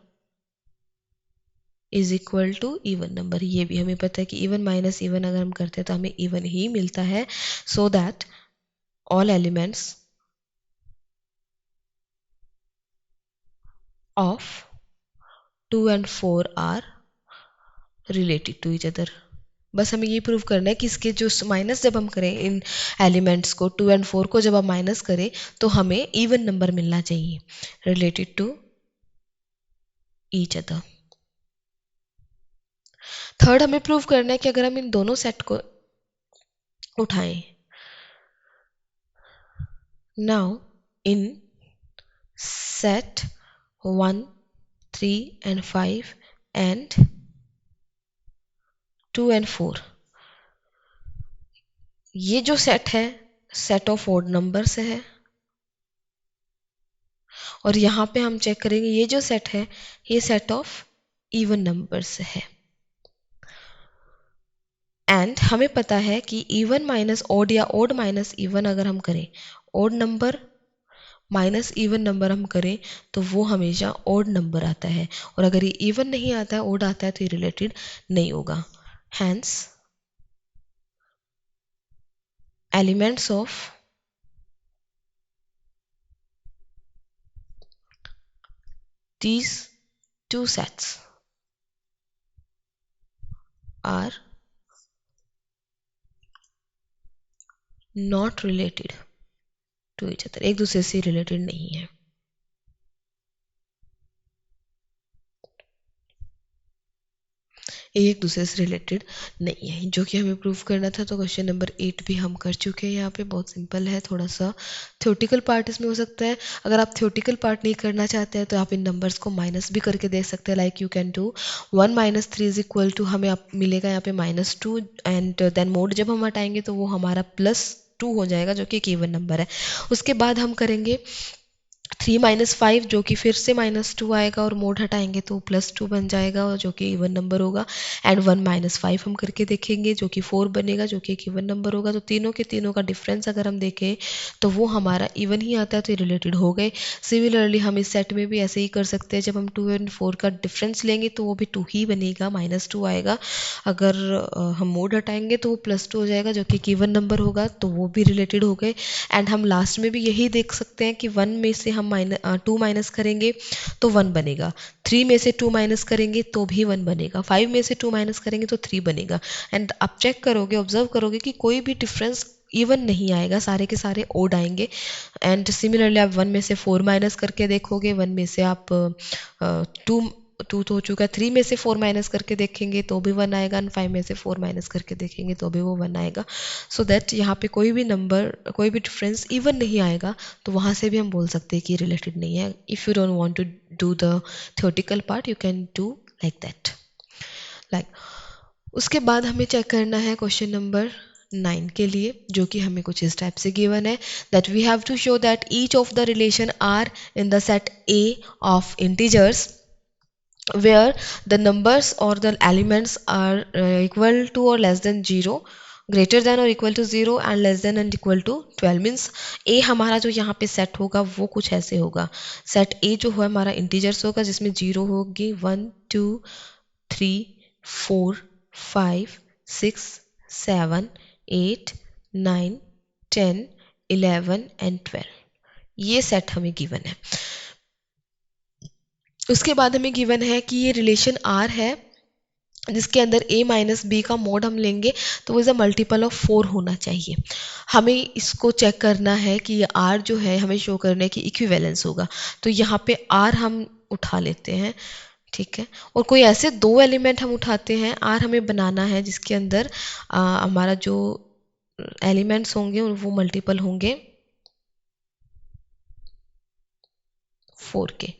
is equal to even number. ये भी हमें पता है कि इवन माइनस इवन अगर हम करते हैं तो हमें इवन ही मिलता है। So that all elements of 2 and 4 are related to each other. बस हमें ये प्रूव करना है कि इसके जो माइनस जब हम करें इन एलिमेंट्स को 2 एंड 4 को जब हम माइनस करें तो हमें इवन नंबर मिलना चाहिए related to each other. Third हमें प्रूव करना है कि अगर हम इन दोनों सेट को उठाएं, now in set 1, 3 and 5 and 2 and 4, ये जो सेट है सेट ऑफ ओड नंबर से है, और यहाँ पे हम चेक करेंगे ये जो सेट है ये सेट ऑफ इवन नंबर से है। एंड हमें पता है कि इवन माइनस ओड या ओड माइनस इवन अगर हम करें, odd number minus even number हम करें तो वो हमेशा ओड नंबर आता है, और अगर ये इवन नहीं आता है ओड आता है तो ये रिलेटेड नहीं होगा। Hence elements of these two sets are not related to each other। एक दूसरे से रिलेटेड नहीं है। ये एक दूसरे से रिलेटेड नहीं है, जो कि हमें प्रूव करना था। तो क्वेश्चन नंबर 8 भी हम कर चुके हैं। यहाँ पे बहुत सिंपल है, थोड़ा सा थ्योरेटिकल पार्ट इसमें हो सकता है। अगर आप थ्योरेटिकल पार्ट नहीं करना चाहते हैं तो आप इन नंबर्स को माइनस भी करके देख सकते हैं। Like you can do 1 minus 3 is equal to, हमें आप मिलेगा यहाँ पे -2 एंड देन मोड जब हम हटाएंगे तो वो हमारा +2 हो जाएगा जो कि एक इवन नंबर है। उसके बाद हम करेंगे 3 माइनस 5 जो कि फिर से -2 आएगा, और मोड हटाएंगे तो +2 बन जाएगा जो कि इवन नंबर होगा। एंड 1 माइनस 5 हम करके देखेंगे जो कि 4 बनेगा जो कि एक इवन नंबर होगा। तो तीनों के तीनों का डिफरेंस अगर हम देखें तो वो हमारा इवन ही आता है, तो ये रिलेटेड हो गए। सिमिलरली हम इस सेट में भी ऐसे ही कर सकते हैं, जब हम 2 एंड 4 का डिफरेंस लेंगे तो वो भी 2 ही बनेगा, -2 आएगा। अगर हम मोड हटाएंगे तो वो +2 हो जाएगा जो कि एक इवन नंबर होगा, तो वो भी रिलेटेड हो गए। एंड हम लास्ट में भी यही देख सकते हैं कि 1 में से हम 2 माइनस करेंगे तो 1 बनेगा, 3 में से 2 माइनस करेंगे तो भी 1 बनेगा, 5 में से 2 माइनस करेंगे तो 3 बनेगा। एंड आप चेक करोगे, ऑब्जर्व करोगे कि कोई भी डिफरेंस इवन नहीं आएगा, सारे के सारे ओड आएंगे। एंड सिमिलरली आप 1 में से 4 माइनस करके देखोगे, 1 में से आप 2 2 तो हो चुका है, 3 में से 4 माइनस करके देखेंगे तो भी 1 आएगा, एंड 5 में से 4 माइनस करके देखेंगे तो भी वो 1 आएगा। सो दैट यहाँ पे कोई भी नंबर, कोई भी डिफरेंस इवन नहीं आएगा, तो वहाँ से भी हम बोल सकते हैं कि रिलेटेड नहीं है। If you don't want to do the theoretical part you can do like that. उसके बाद हमें चेक करना है क्वेश्चन नंबर 9 के लिए, जो कि हमें कुछ इस टाइप से गिवन है that we have to show that each of the relation are in the set A of integers where the numbers or the elements are equal to or less than 0, greater than or equal to 0 and less than and equal to 12। Means ए हमारा जो यहाँ पे set होगा वो कुछ ऐसे होगा। Set ए जो है हमारा इंटीजर्स होगा जिसमें 0 होगी, 1 2 3 4 5 6 7 8 9 10 11 एंड 12। ये सेट हमें गिवन है। उसके बाद हमें गिवन है कि ये रिलेशन आर है जिसके अंदर a माइनस बी का मोड हम लेंगे तो वो इज़ अ मल्टीपल ऑफ 4 होना चाहिए। हमें इसको चेक करना है कि ये r जो है हमें शो करने की इक्विवेलेंस होगा। तो यहाँ पे r हम उठा लेते हैं, ठीक है। और कोई ऐसे दो एलिमेंट हम उठाते हैं, r हमें बनाना है जिसके अंदर हमारा जो एलिमेंट्स होंगे वो मल्टीपल होंगे 4 के।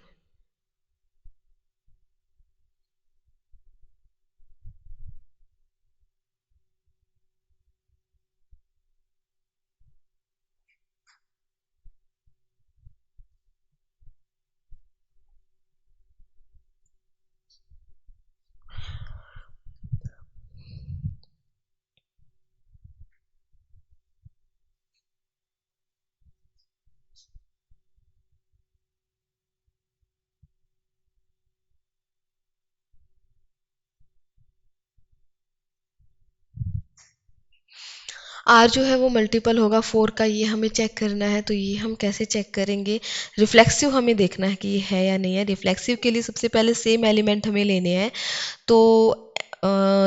आर जो है वो मल्टीपल होगा 4 का, ये हमें चेक करना है। तो ये हम कैसे चेक करेंगे? रिफ्लेक्सिव हमें देखना है कि ये है या नहीं है। रिफ्लेक्सिव के लिए सबसे पहले सेम एलिमेंट हमें लेने हैं। तो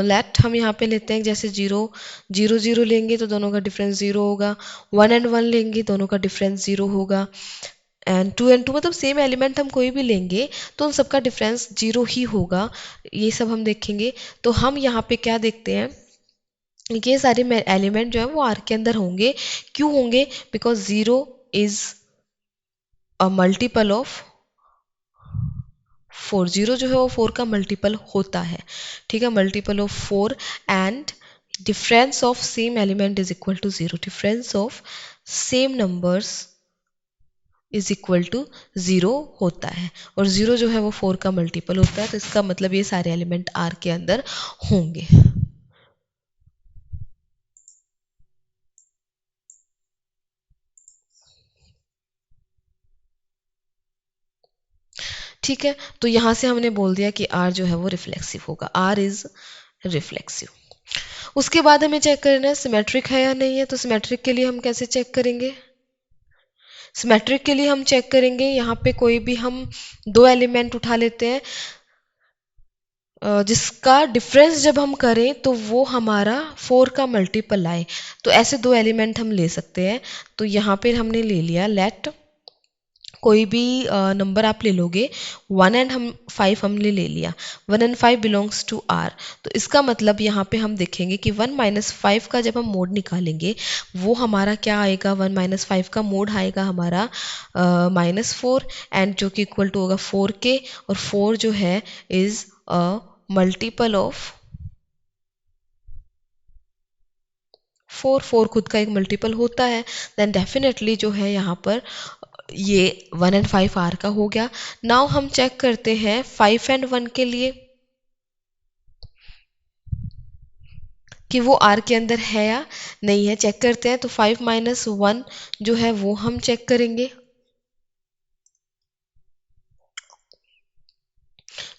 लेट हम यहाँ पे लेते हैं जैसे 0 0 0 लेंगे तो दोनों का डिफरेंस 0 होगा। 1 एंड 1 लेंगे दोनों का डिफरेंस 0 होगा। एंड 2 एंड 2 मतलब सेम एलिमेंट हम कोई भी लेंगे तो उन सबका डिफरेंस 0 ही होगा। ये सब हम देखेंगे। तो हम यहाँ पे क्या देखते हैं, ये सारे एलिमेंट जो है वो आर के अंदर होंगे। क्यों होंगे? Because 0 is a multiple of 4। 0 जो है वो 4 का मल्टीपल होता है, ठीक है, multiple of 4। And difference of same element is equal to 0। Difference of same numbers is equal to 0 होता है। और 0 जो है वो 4 का मल्टीपल होता है। तो इसका मतलब ये सारे एलिमेंट आर के अंदर होंगे। ठीक है, तो यहाँ से हमने बोल दिया कि R जो है वो रिफ्लेक्सिव होगा। R is reflexive. उसके बाद हमें चेक करना है सिमेट्रिक है या नहीं है। तो सिमेट्रिक के लिए हम कैसे चेक करेंगे? सिमेट्रिक के लिए हम चेक करेंगे, यहाँ पे कोई भी हम दो एलिमेंट उठा लेते हैं जिसका डिफरेंस जब हम करें तो वो हमारा 4 का मल्टीपल आए। तो ऐसे दो एलिमेंट हम ले सकते हैं। तो यहाँ पे हमने ले लिया, लेट कोई भी नंबर आप ले लोगे, 1 एंड 5 हमने ले लिया। 1 एंड 5 बिलोंग्स टू आर। तो इसका मतलब यहाँ पे हम देखेंगे कि 1 माइनस 5 का जब हम मोड निकालेंगे वो हमारा क्या आएगा? 1 माइनस 5 का मोड आएगा हमारा -4 एंड जो कि इक्वल टू होगा 4 के। और 4 जो है इज अ मल्टीपल ऑफ 4। 4 खुद का एक मल्टीपल होता है। देन डेफिनेटली जो है यहाँ पर ये 1 एंड 5 आर का हो गया। नाउ हम चेक करते हैं 5 एंड 1 के लिए कि वो आर के अंदर है या नहीं है। चेक करते हैं। तो 5 माइनस 1 जो है वो हम चेक करेंगे,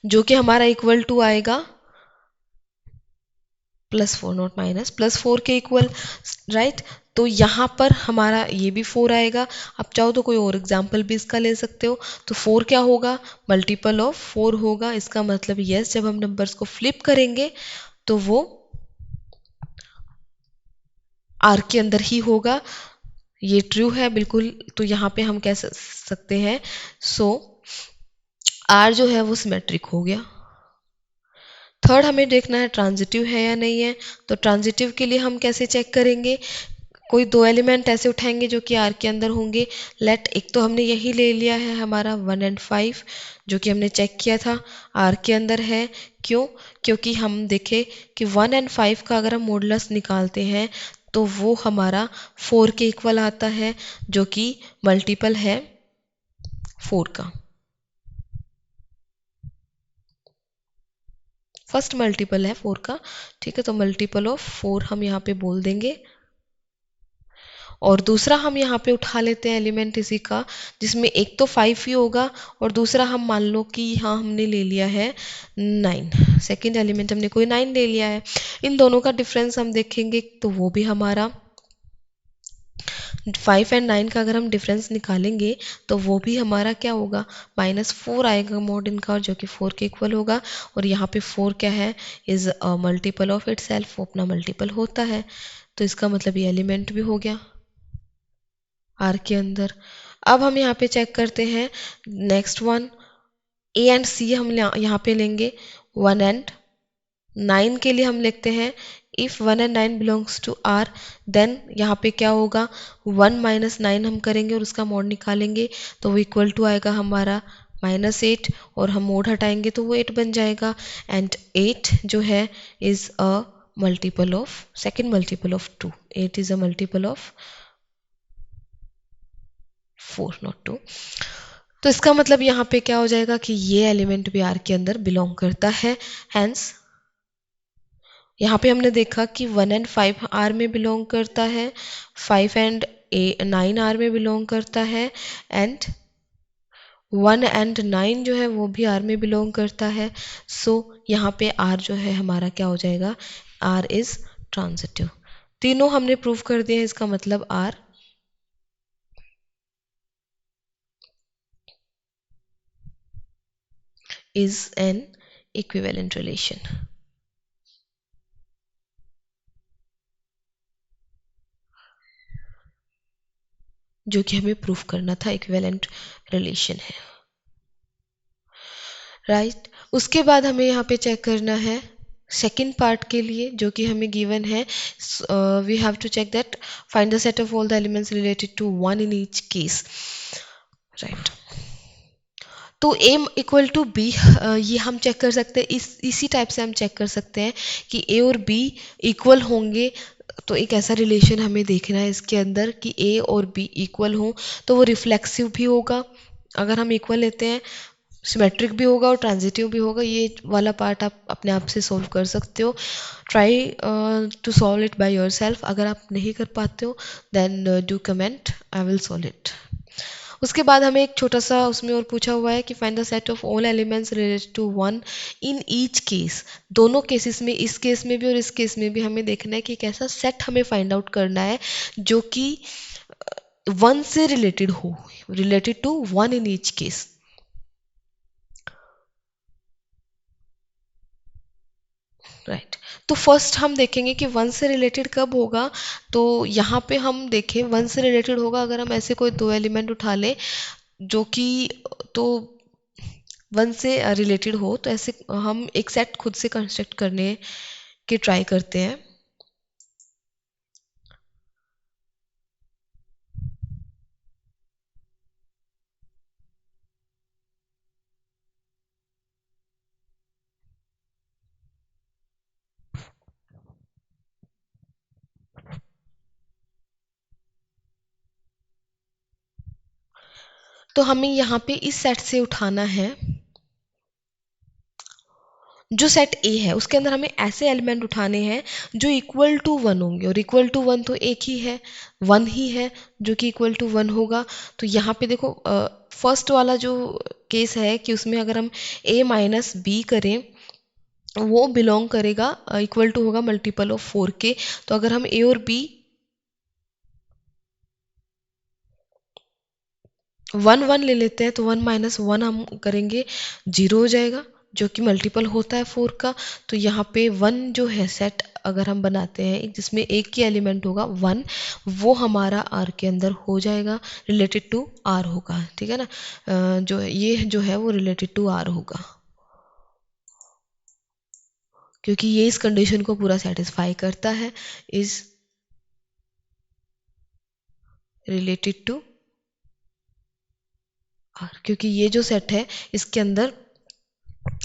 जो कि हमारा इक्वल टू आएगा +4 नॉट माइनस +4 के इक्वल, राइट। तो यहाँ पर हमारा ये भी 4 आएगा। आप चाहो तो कोई और एग्जाम्पल भी इसका ले सकते हो। तो 4 क्या होगा? मल्टीपल ऑफ 4 होगा। इसका मतलब यस, जब हम नंबर्स को फ्लिप करेंगे तो वो आर के अंदर ही होगा। ये ट्रू है बिल्कुल। तो यहाँ पे हम कह सकते हैं सो आर जो है वो सिमेट्रिक हो गया। थर्ड हमें देखना है ट्रांजिटिव है या नहीं है। तो ट्रांजिटिव के लिए हम कैसे चेक करेंगे? कोई दो एलिमेंट ऐसे उठाएंगे जो कि आर के अंदर होंगे। लेट एक तो हमने यही ले लिया है हमारा 1 एंड 5 जो कि हमने चेक किया था आर के अंदर है। क्यों? क्योंकि हम देखें कि 1 एंड 5 का अगर हम मॉडुलस निकालते हैं तो वो हमारा 4 के इक्वल आता है, जो कि मल्टीपल है 4 का। फर्स्ट मल्टीपल है 4 का, ठीक है। तो मल्टीपल ऑफ 4 हम यहाँ पे बोल देंगे। और दूसरा हम यहाँ पे उठा लेते हैं एलिमेंट इसी का, जिसमें एक तो 5 ही होगा और दूसरा हम मान लो कि यहाँ हमने ले लिया है 9। सेकेंड एलिमेंट हमने कोई 9 ले लिया है। इन दोनों का डिफरेंस हम देखेंगे तो वो भी हमारा 5 एंड 9 का अगर हम डिफरेंस निकालेंगे तो वो भी हमारा क्या होगा, -4 आएगा मॉड इनका, और जो कि 4 के इक्वल होगा। और यहाँ पे 4 क्या है, is a multiple of itself, वो अपना मल्टीपल होता है। तो इसका मतलब ये एलिमेंट भी हो गया आर के अंदर। अब हम यहाँ पे चेक करते हैं नेक्स्ट वन, ए एंड सी हम यहाँ पे लेंगे 1 एंड 9 के लिए हम लिखते हैं if 1 and 9 belongs to R, then यहाँ पे क्या होगा, 1 माइनस 9 हम करेंगे और उसका मोड निकालेंगे तो वो इक्वल टू आएगा हमारा -8, और हम मोड हटाएंगे तो वो 8 बन जाएगा। एंड 8 जो है is a multiple of, second multiple of 2, 8 is a multiple of 4 not 2। तो इसका मतलब यहाँ पे क्या हो जाएगा कि ये एलिमेंट भी आर के अंदर बिलोंग करता है। हैंस यहाँ पे हमने देखा कि 1 एंड 5 आर में बिलोंग करता है, 5 एंड 9 आर में बिलोंग करता है, एंड 1 एंड 9 जो है वो भी आर में बिलोंग करता है। सो यहाँ पे आर जो है हमारा क्या हो जाएगा, आर इज ट्रांजिटिव। तीनों हमने प्रूव कर दिया, इसका मतलब R is an equivalent relation. जो कि हमें प्रूफ करना था, इक्विवेलेंट रिलेशन है, राइट। उसके बाद हमें यहाँ पे चेक करना है सेकेंड पार्ट के लिए जो कि हमें गिवन है, we have to check that find the set of all the elements related to 1 in each case, right. तो एम इक्वल टू बी, ये हम चेक कर सकते हैं, इसी टाइप से हम चेक कर सकते हैं कि ए और बी इक्वल होंगे। तो एक ऐसा रिलेशन हमें देखना है इसके अंदर कि ए और बी इक्वल हों, तो वो रिफ्लेक्सिव भी होगा अगर हम इक्वल लेते हैं, सिमेट्रिक भी होगा और ट्रांजिटिव भी होगा। ये वाला पार्ट आप अपने आप से सॉल्व कर सकते हो। Try to solve it by yourself. अगर आप नहीं कर पाते हो then do comment, I will solve it. उसके बाद हमें एक छोटा सा उसमें और पूछा हुआ है कि find the set of all elements related to 1 in each case. दोनों केसेस में, इस केस में भी और इस केस में भी हमें देखना है कि कैसा सेट हमें फाइंड आउट करना है जो कि 1 से रिलेटेड हो, related to 1 in each case. Right. तो फर्स्ट हम देखेंगे कि 1 से रिलेटेड कब होगा। तो यहाँ पे हम देखें 1 से रिलेटेड होगा अगर हम ऐसे कोई दो एलिमेंट उठा लें जो कि, तो 1 से रिलेटेड हो, तो ऐसे हम एक सेट खुद से कंस्ट्रक्ट करने की ट्राई करते हैं। तो हमें यहाँ पे इस सेट से उठाना है जो सेट ए है, उसके अंदर हमें ऐसे एलिमेंट उठाने हैं जो इक्वल टू 1 होंगे, और इक्वल टू 1 तो एक ही है, 1 ही है जो कि इक्वल टू 1 होगा। तो यहाँ पे देखो फर्स्ट वाला जो केस है कि उसमें अगर हम a माइनस बी करें वो बिलोंग करेगा, इक्वल टू होगा मल्टीपल ऑफ 4 के। तो अगर हम a और b 1 1 ले लेते हैं तो 1 माइनस 1 हम करेंगे 0 हो जाएगा जो कि मल्टीपल होता है 4 का। तो यहाँ पे 1 जो है सेट अगर हम बनाते हैं जिसमें एक ही एलिमेंट होगा 1, वो हमारा आर के अंदर हो जाएगा, रिलेटेड टू आर होगा, ठीक है ना। जो ये जो है वो रिलेटेड टू आर होगा क्योंकि ये इस कंडीशन को पूरा सेटिस्फाई करता है, इज रिलेटेड टू आर, क्योंकि ये जो सेट है इसके अंदर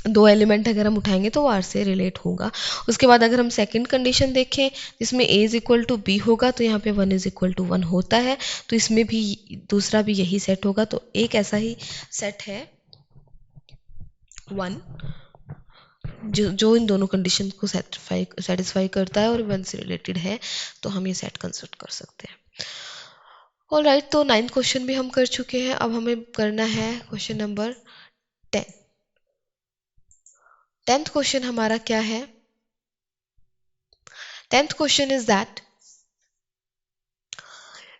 दो एलिमेंट अगर हम उठाएंगे तो वो आर से रिलेट होगा। उसके बाद अगर हम सेकंड कंडीशन देखें जिसमें a is equal to B होगा तो यहाँ पे 1 इज इक्वल टू 1 होता है, तो इसमें भी दूसरा भी यही सेट होगा। तो एक ऐसा ही सेट है 1 जो इन दोनों कंडीशन को सेटिस्फाई करता है और 1 से रिलेटेड है, तो हम ये सेट कंसिडर कर सकते हैं। ऑलराइट, तो 9th क्वेश्चन भी हम कर चुके हैं। अब हमें करना है क्वेश्चन नंबर 10। 10th क्वेश्चन हमारा क्या है? 10th question is that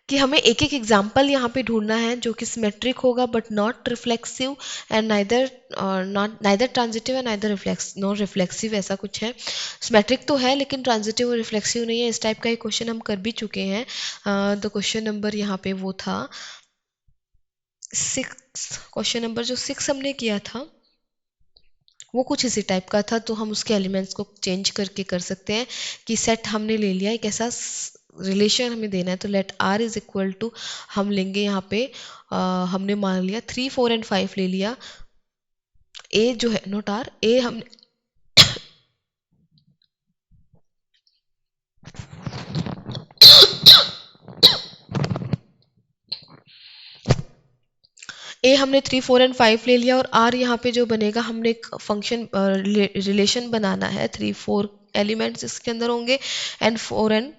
कि हमें एक एक एग्जाम्पल यहाँ पे ढूंढना है जो कि सिमेट्रिक होगा but not reflexive and neither transitive and neither reflex not reflexive, ऐसा कुछ है। सिमेट्रिक तो है लेकिन ट्रांजिटिव और रिफ्लेक्सिव नहीं है। इस टाइप का एक क्वेश्चन हम कर भी चुके हैं। तो क्वेश्चन नंबर यहाँ पे वो था 6, क्वेश्चन नंबर जो 6 हमने किया था वो कुछ इसी टाइप का था। तो हम उसके एलिमेंट्स को चेंज करके कर सकते हैं कि सेट हमने ले लिया, एक ऐसा रिलेशन हमें देना है। तो let R is equal to, हम लेंगे यहाँ पे हमने मान लिया 3, 4 एंड 5 ले लिया। ए जो है नोट आर, ए हम ए हमने 3, 4 एंड 5 ले लिया और आर यहाँ पे जो बनेगा, हमने एक फंक्शन रिलेशन बनाना है। 3, 4 एलिमेंट्स इसके अंदर होंगे एंड 4 एंड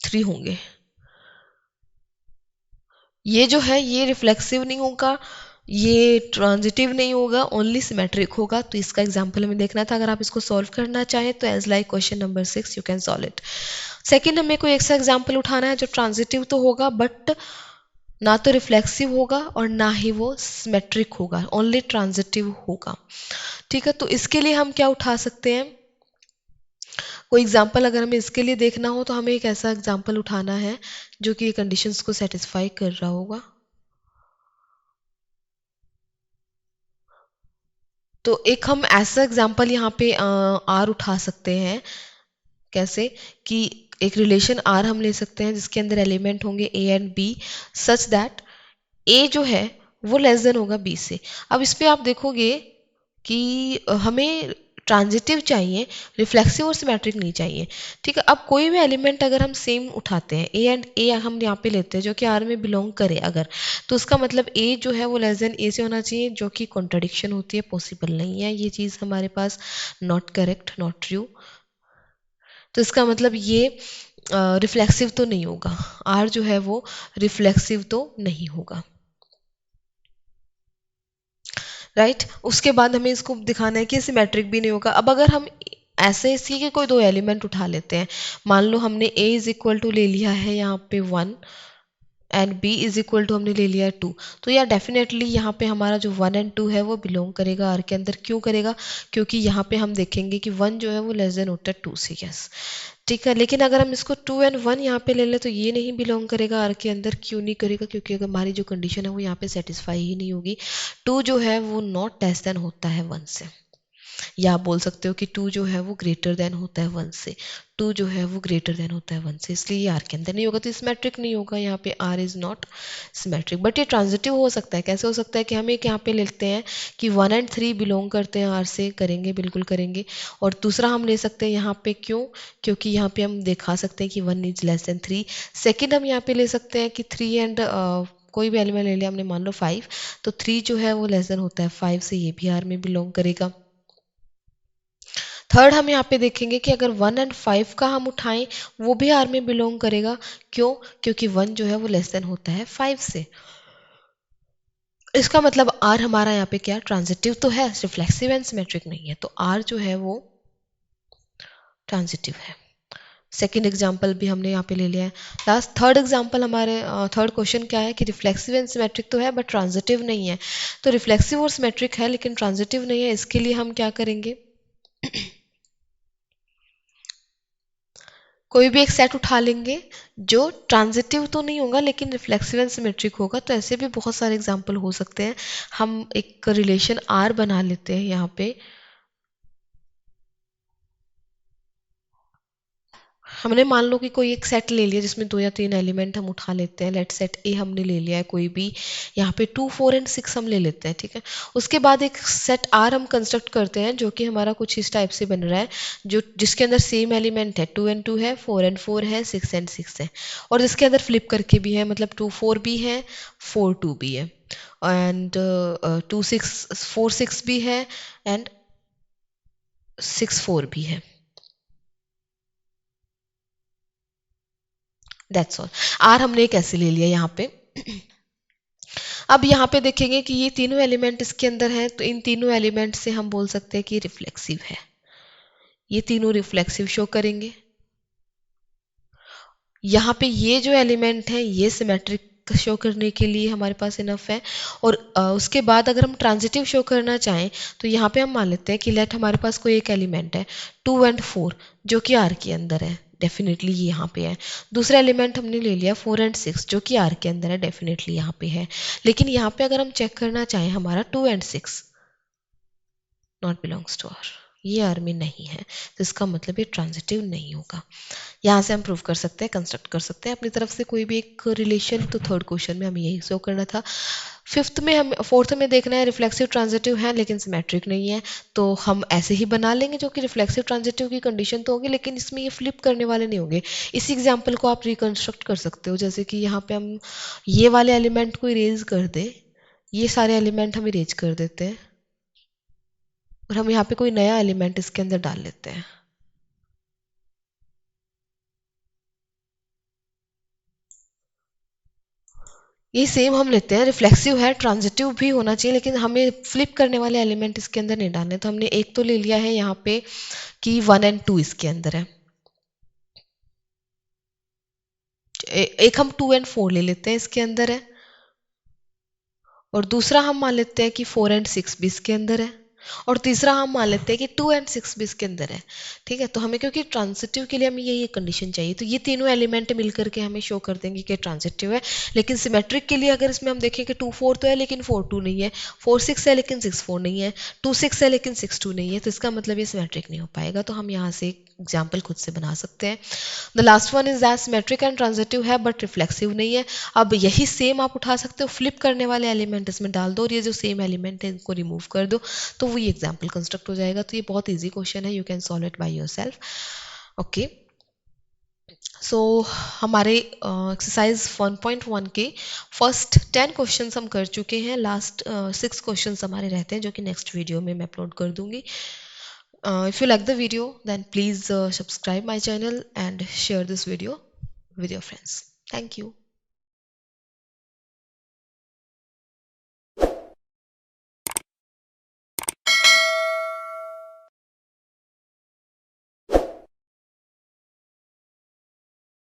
3 होंगे। ये जो है ये रिफ्लेक्सिव नहीं होगा, ये ट्रांजिटिव नहीं होगा, ओनली सिमेट्रिक होगा। तो इसका एग्जांपल हमें देखना था। अगर आप इसको सॉल्व करना चाहें तो as like question number 6 you can solve it. Second, हमें कोई ऐसा एग्जांपल उठाना है जो ट्रांजिटिव तो होगा बट ना तो रिफ्लेक्सिव होगा और ना ही वो सिमेट्रिक होगा, ओनली ट्रांजिटिव होगा। ठीक है, तो इसके लिए हम क्या उठा सकते हैं, कोई एग्जाम्पल अगर हमें इसके लिए देखना हो तो हमें एक ऐसा एग्जाम्पल उठाना है जो कि कंडीशंस को सेटिस्फाई कर रहा होगा। तो एक हम ऐसा एग्जाम्पल यहाँ पे आर उठा सकते हैं। कैसे कि एक रिलेशन आर हम ले सकते हैं जिसके अंदर एलिमेंट होंगे A and B such that A जो है वो लेस देन होगा बी से। अब इस पे आप देखोगे कि हमें ट्रांजिटिव चाहिए, रिफ्लेक्सिव और सिमेट्रिक नहीं चाहिए। ठीक है, अब कोई भी एलिमेंट अगर हम सेम उठाते हैं, ए एंड ए हम यहाँ पे लेते हैं जो कि आर में बिलोंग करे अगर, तो उसका मतलब ए जो है वो लेस देन ए से होना चाहिए, जो कि कॉन्ट्रडिक्शन होती है, पॉसिबल नहीं है ये चीज़ हमारे पास, नॉट करेक्ट, नॉट ट्रू। तो इसका मतलब ये रिफ्लेक्सिव तो नहीं होगा, आर जो है वो रिफ्लेक्सिव तो नहीं होगा। राइट, उसके बाद हमें इसको दिखाना है कि सिमेट्रिक भी नहीं होगा। अब अगर हम ऐसे इसी के कोई दो एलिमेंट उठा लेते हैं, मान लो हमने a इज इक्वल टू ले लिया है यहाँ पे 1 and b is equal to हमने ले लिया है 2, तो यार डेफिनेटली यहाँ पे हमारा जो 1 एंड 2 है वो बिलोंग करेगा आर के अंदर। क्यों करेगा, क्योंकि यहाँ पे हम देखेंगे कि 1 जो है वो लेस देन होता है 2 से। यस, ठीक है, लेकिन अगर हम इसको 2 एंड 1 यहाँ पे ले लें तो ये नहीं बिलोंग करेगा आर के अंदर। क्यों नहीं करेगा, क्योंकि अगर हमारी जो कंडीशन है वो यहाँ पे सेटिस्फाई ही नहीं होगी। 2 जो है वो नॉट लेस देन होता है 1 से, या आप बोल सकते हो कि 2 जो है वो ग्रेटर देन होता है 1 से। 2 जो है वो ग्रेटर देन होता है 1 से, इसलिए ये आर के अंदर नहीं होगा, तो सिमेट्रिक नहीं होगा। यहाँ पे R is not symmetric, but ये ट्रांजिटिव हो सकता है। कैसे हो सकता है कि हम एक यहाँ पे लेते हैं कि 1 एंड 3 बिलोंग करते हैं आर से, करेंगे, बिल्कुल करेंगे। और दूसरा हम ले सकते हैं यहाँ पे, क्यों, क्योंकि यहाँ पे हम दिखा सकते हैं कि 1 इज लेस देन 3। सेकेंड, हम यहाँ पे ले सकते हैं कि 3 एंड कोई भी एलिमेंट ले लिया हमने, मान लो 5, तो 3 जो है वो लेस देन होता है 5 से, ये भी आर में बिलोंग करेगा। थर्ड, हम यहाँ पे देखेंगे कि अगर 1 एंड 5 का हम उठाएं वो भी आर में बिलोंग करेगा। क्यों, क्योंकि 1 जो है वो लेस देन होता है 5 से। इसका मतलब आर हमारा यहाँ पे क्या, ट्रांजिटिव तो है, रिफ्लेक्सिव एंड सिमेट्रिक नहीं है, तो आर जो है वो ट्रांजिटिव है। सेकेंड एग्जाम्पल भी हमने यहाँ पे ले लिया है। लास्ट थर्ड एग्जाम्पल हमारे, थर्ड क्वेश्चन क्या है कि रिफ्लेक्सिव एंड सिमेट्रिक तो है बट ट्रांजिटिव नहीं है। तो रिफ्लेक्सिव और सिमेट्रिक है लेकिन ट्रांजिटिव नहीं है, इसके लिए हम क्या करेंगे कोई भी एक सेट उठा लेंगे जो ट्रांजिटिव तो नहीं होगा लेकिन रिफ्लेक्सिव एंड सिमेट्रिक होगा। तो ऐसे भी बहुत सारे एग्जांपल हो सकते हैं। हम एक रिलेशन आर बना लेते हैं यहाँ पे, हमने मान लो कि कोई एक सेट ले लिया जिसमें 2 या 3 एलिमेंट हम उठा लेते हैं। लेट सेट ए हमने ले लिया है कोई भी, यहाँ पे 2, 4 एंड 6 हम ले लेते हैं। ठीक है, उसके बाद एक सेट आर हम कंस्ट्रक्ट करते हैं जो कि हमारा कुछ इस टाइप से बन रहा है, जो जिसके अंदर सेम एलिमेंट है, 2 एंड 2 है, 4 एंड 4 है, 6 एंड 6 है, और जिसके अंदर फ्लिप करके भी है, मतलब 2 4 भी है, 4 2 भी है, एंड 2 6 4 6 भी है, एंड 6 4 भी है। That's all. आर हमने एक ऐसे ले लिया यहाँ पे। अब यहाँ पे देखेंगे कि ये तीनों एलिमेंट इसके अंदर हैं, तो इन तीनों एलिमेंट से हम बोल सकते हैं कि रिफ्लेक्सिव है, ये तीनों रिफ्लेक्सिव शो करेंगे। यहाँ पे ये जो एलिमेंट है ये सिमेट्रिक शो करने के लिए हमारे पास इनफ है। और उसके बाद अगर हम ट्रांजिटिव शो करना चाहें तो यहाँ पे हम मान लेते हैं कि लेट हमारे पास कोई एक एलिमेंट है 2 एंड 4 जो कि आर के अंदर है, डेफिनेटली ये यहाँ पे है। दूसरा एलिमेंट हमने ले लिया 4 एंड 6 जो कि आर के अंदर है, डेफिनेटली यहाँ पे है। लेकिन यहाँ पे अगर हम चेक करना चाहें हमारा 2 and 6 not belongs to R, ये आर में नहीं है, तो इसका मतलब ये ट्रांजिटिव नहीं होगा। यहाँ से हम प्रूव कर सकते हैं, कंस्ट्रक्ट कर सकते हैं अपनी तरफ से कोई भी एक रिलेशन। तो थर्ड क्वेश्चन में हमें यही शो करना था। फोर्थ में देखना है रिफ्लेक्सिव ट्रांजिटिव है लेकिन सिमेट्रिक नहीं है, तो हम ऐसे ही बना लेंगे जो कि रिफ्लेक्सिव ट्रांजिटिव की कंडीशन तो होगी लेकिन इसमें ये फ्लिप करने वाले नहीं होंगे। इसी एग्जाम्पल को आप रिकंस्ट्रक्ट कर सकते हो, जैसे कि यहाँ पे हम ये वाले एलिमेंट को इरेज कर दें, ये सारे एलिमेंट हम इरेज कर देते हैं और हम यहाँ पे कोई नया एलिमेंट इसके अंदर डाल लेते हैं। ये सेम हम लेते हैं, रिफ्लेक्सिव है, ट्रांजिटिव भी होना चाहिए लेकिन हमें फ्लिप करने वाले एलिमेंट इसके अंदर नहीं डालने। तो हमने एक तो ले लिया है यहाँ पे कि 1 एंड 2 इसके अंदर है, एक हम 2 एंड 4 ले लेते हैं इसके अंदर है, और दूसरा हम मान लेते हैं कि 4 एंड 6 भी इसके अंदर है, और तीसरा हम मान लेते हैं कि 2 एंड 6 भी इसके अंदर है। ठीक है, तो हमें क्योंकि ट्रांजिटिव के लिए हमें यही कंडीशन चाहिए, तो ये तीनों एलिमेंट मिलकर के हमें शो कर देंगे कि ट्रांजिटिव है। लेकिन सिमेट्रिक के लिए अगर इसमें हम देखें कि 2 4 तो है लेकिन 4 2 नहीं है, 4 6 है लेकिन 6 4 नहीं है, 2 6 है लेकिन 6 2 नहीं है, तो इसका मतलब ये सिमेट्रिक नहीं हो पाएगा। तो हम यहाँ से एक एग्जाम्पल खुद से बना सकते हैं। The last one is that symmetric and transitive है बट रिफ्लेक्सिव नहीं है। अब यही सेम आप उठा सकते हो, फ्लिप करने वाले एलिमेंट इसमें डाल दो और ये जो सेम एलिमेंट है इनको रिमूव कर दो, तो वही एग्जाम्पल कंस्ट्रक्ट हो जाएगा। तो ये बहुत ईजी क्वेश्चन है, you can solve it by yourself. Okay, so हमारे एक्सरसाइज 1.1 के फर्स्ट 10 क्वेश्चंस हम कर चुके हैं। लास्ट 6 क्वेश्चंस हमारे रहते हैं जो कि नेक्स्ट वीडियो में मैं अपलोड कर दूंगी। If you like the video, then please subscribe my channel and share this video with your friends. Thank you.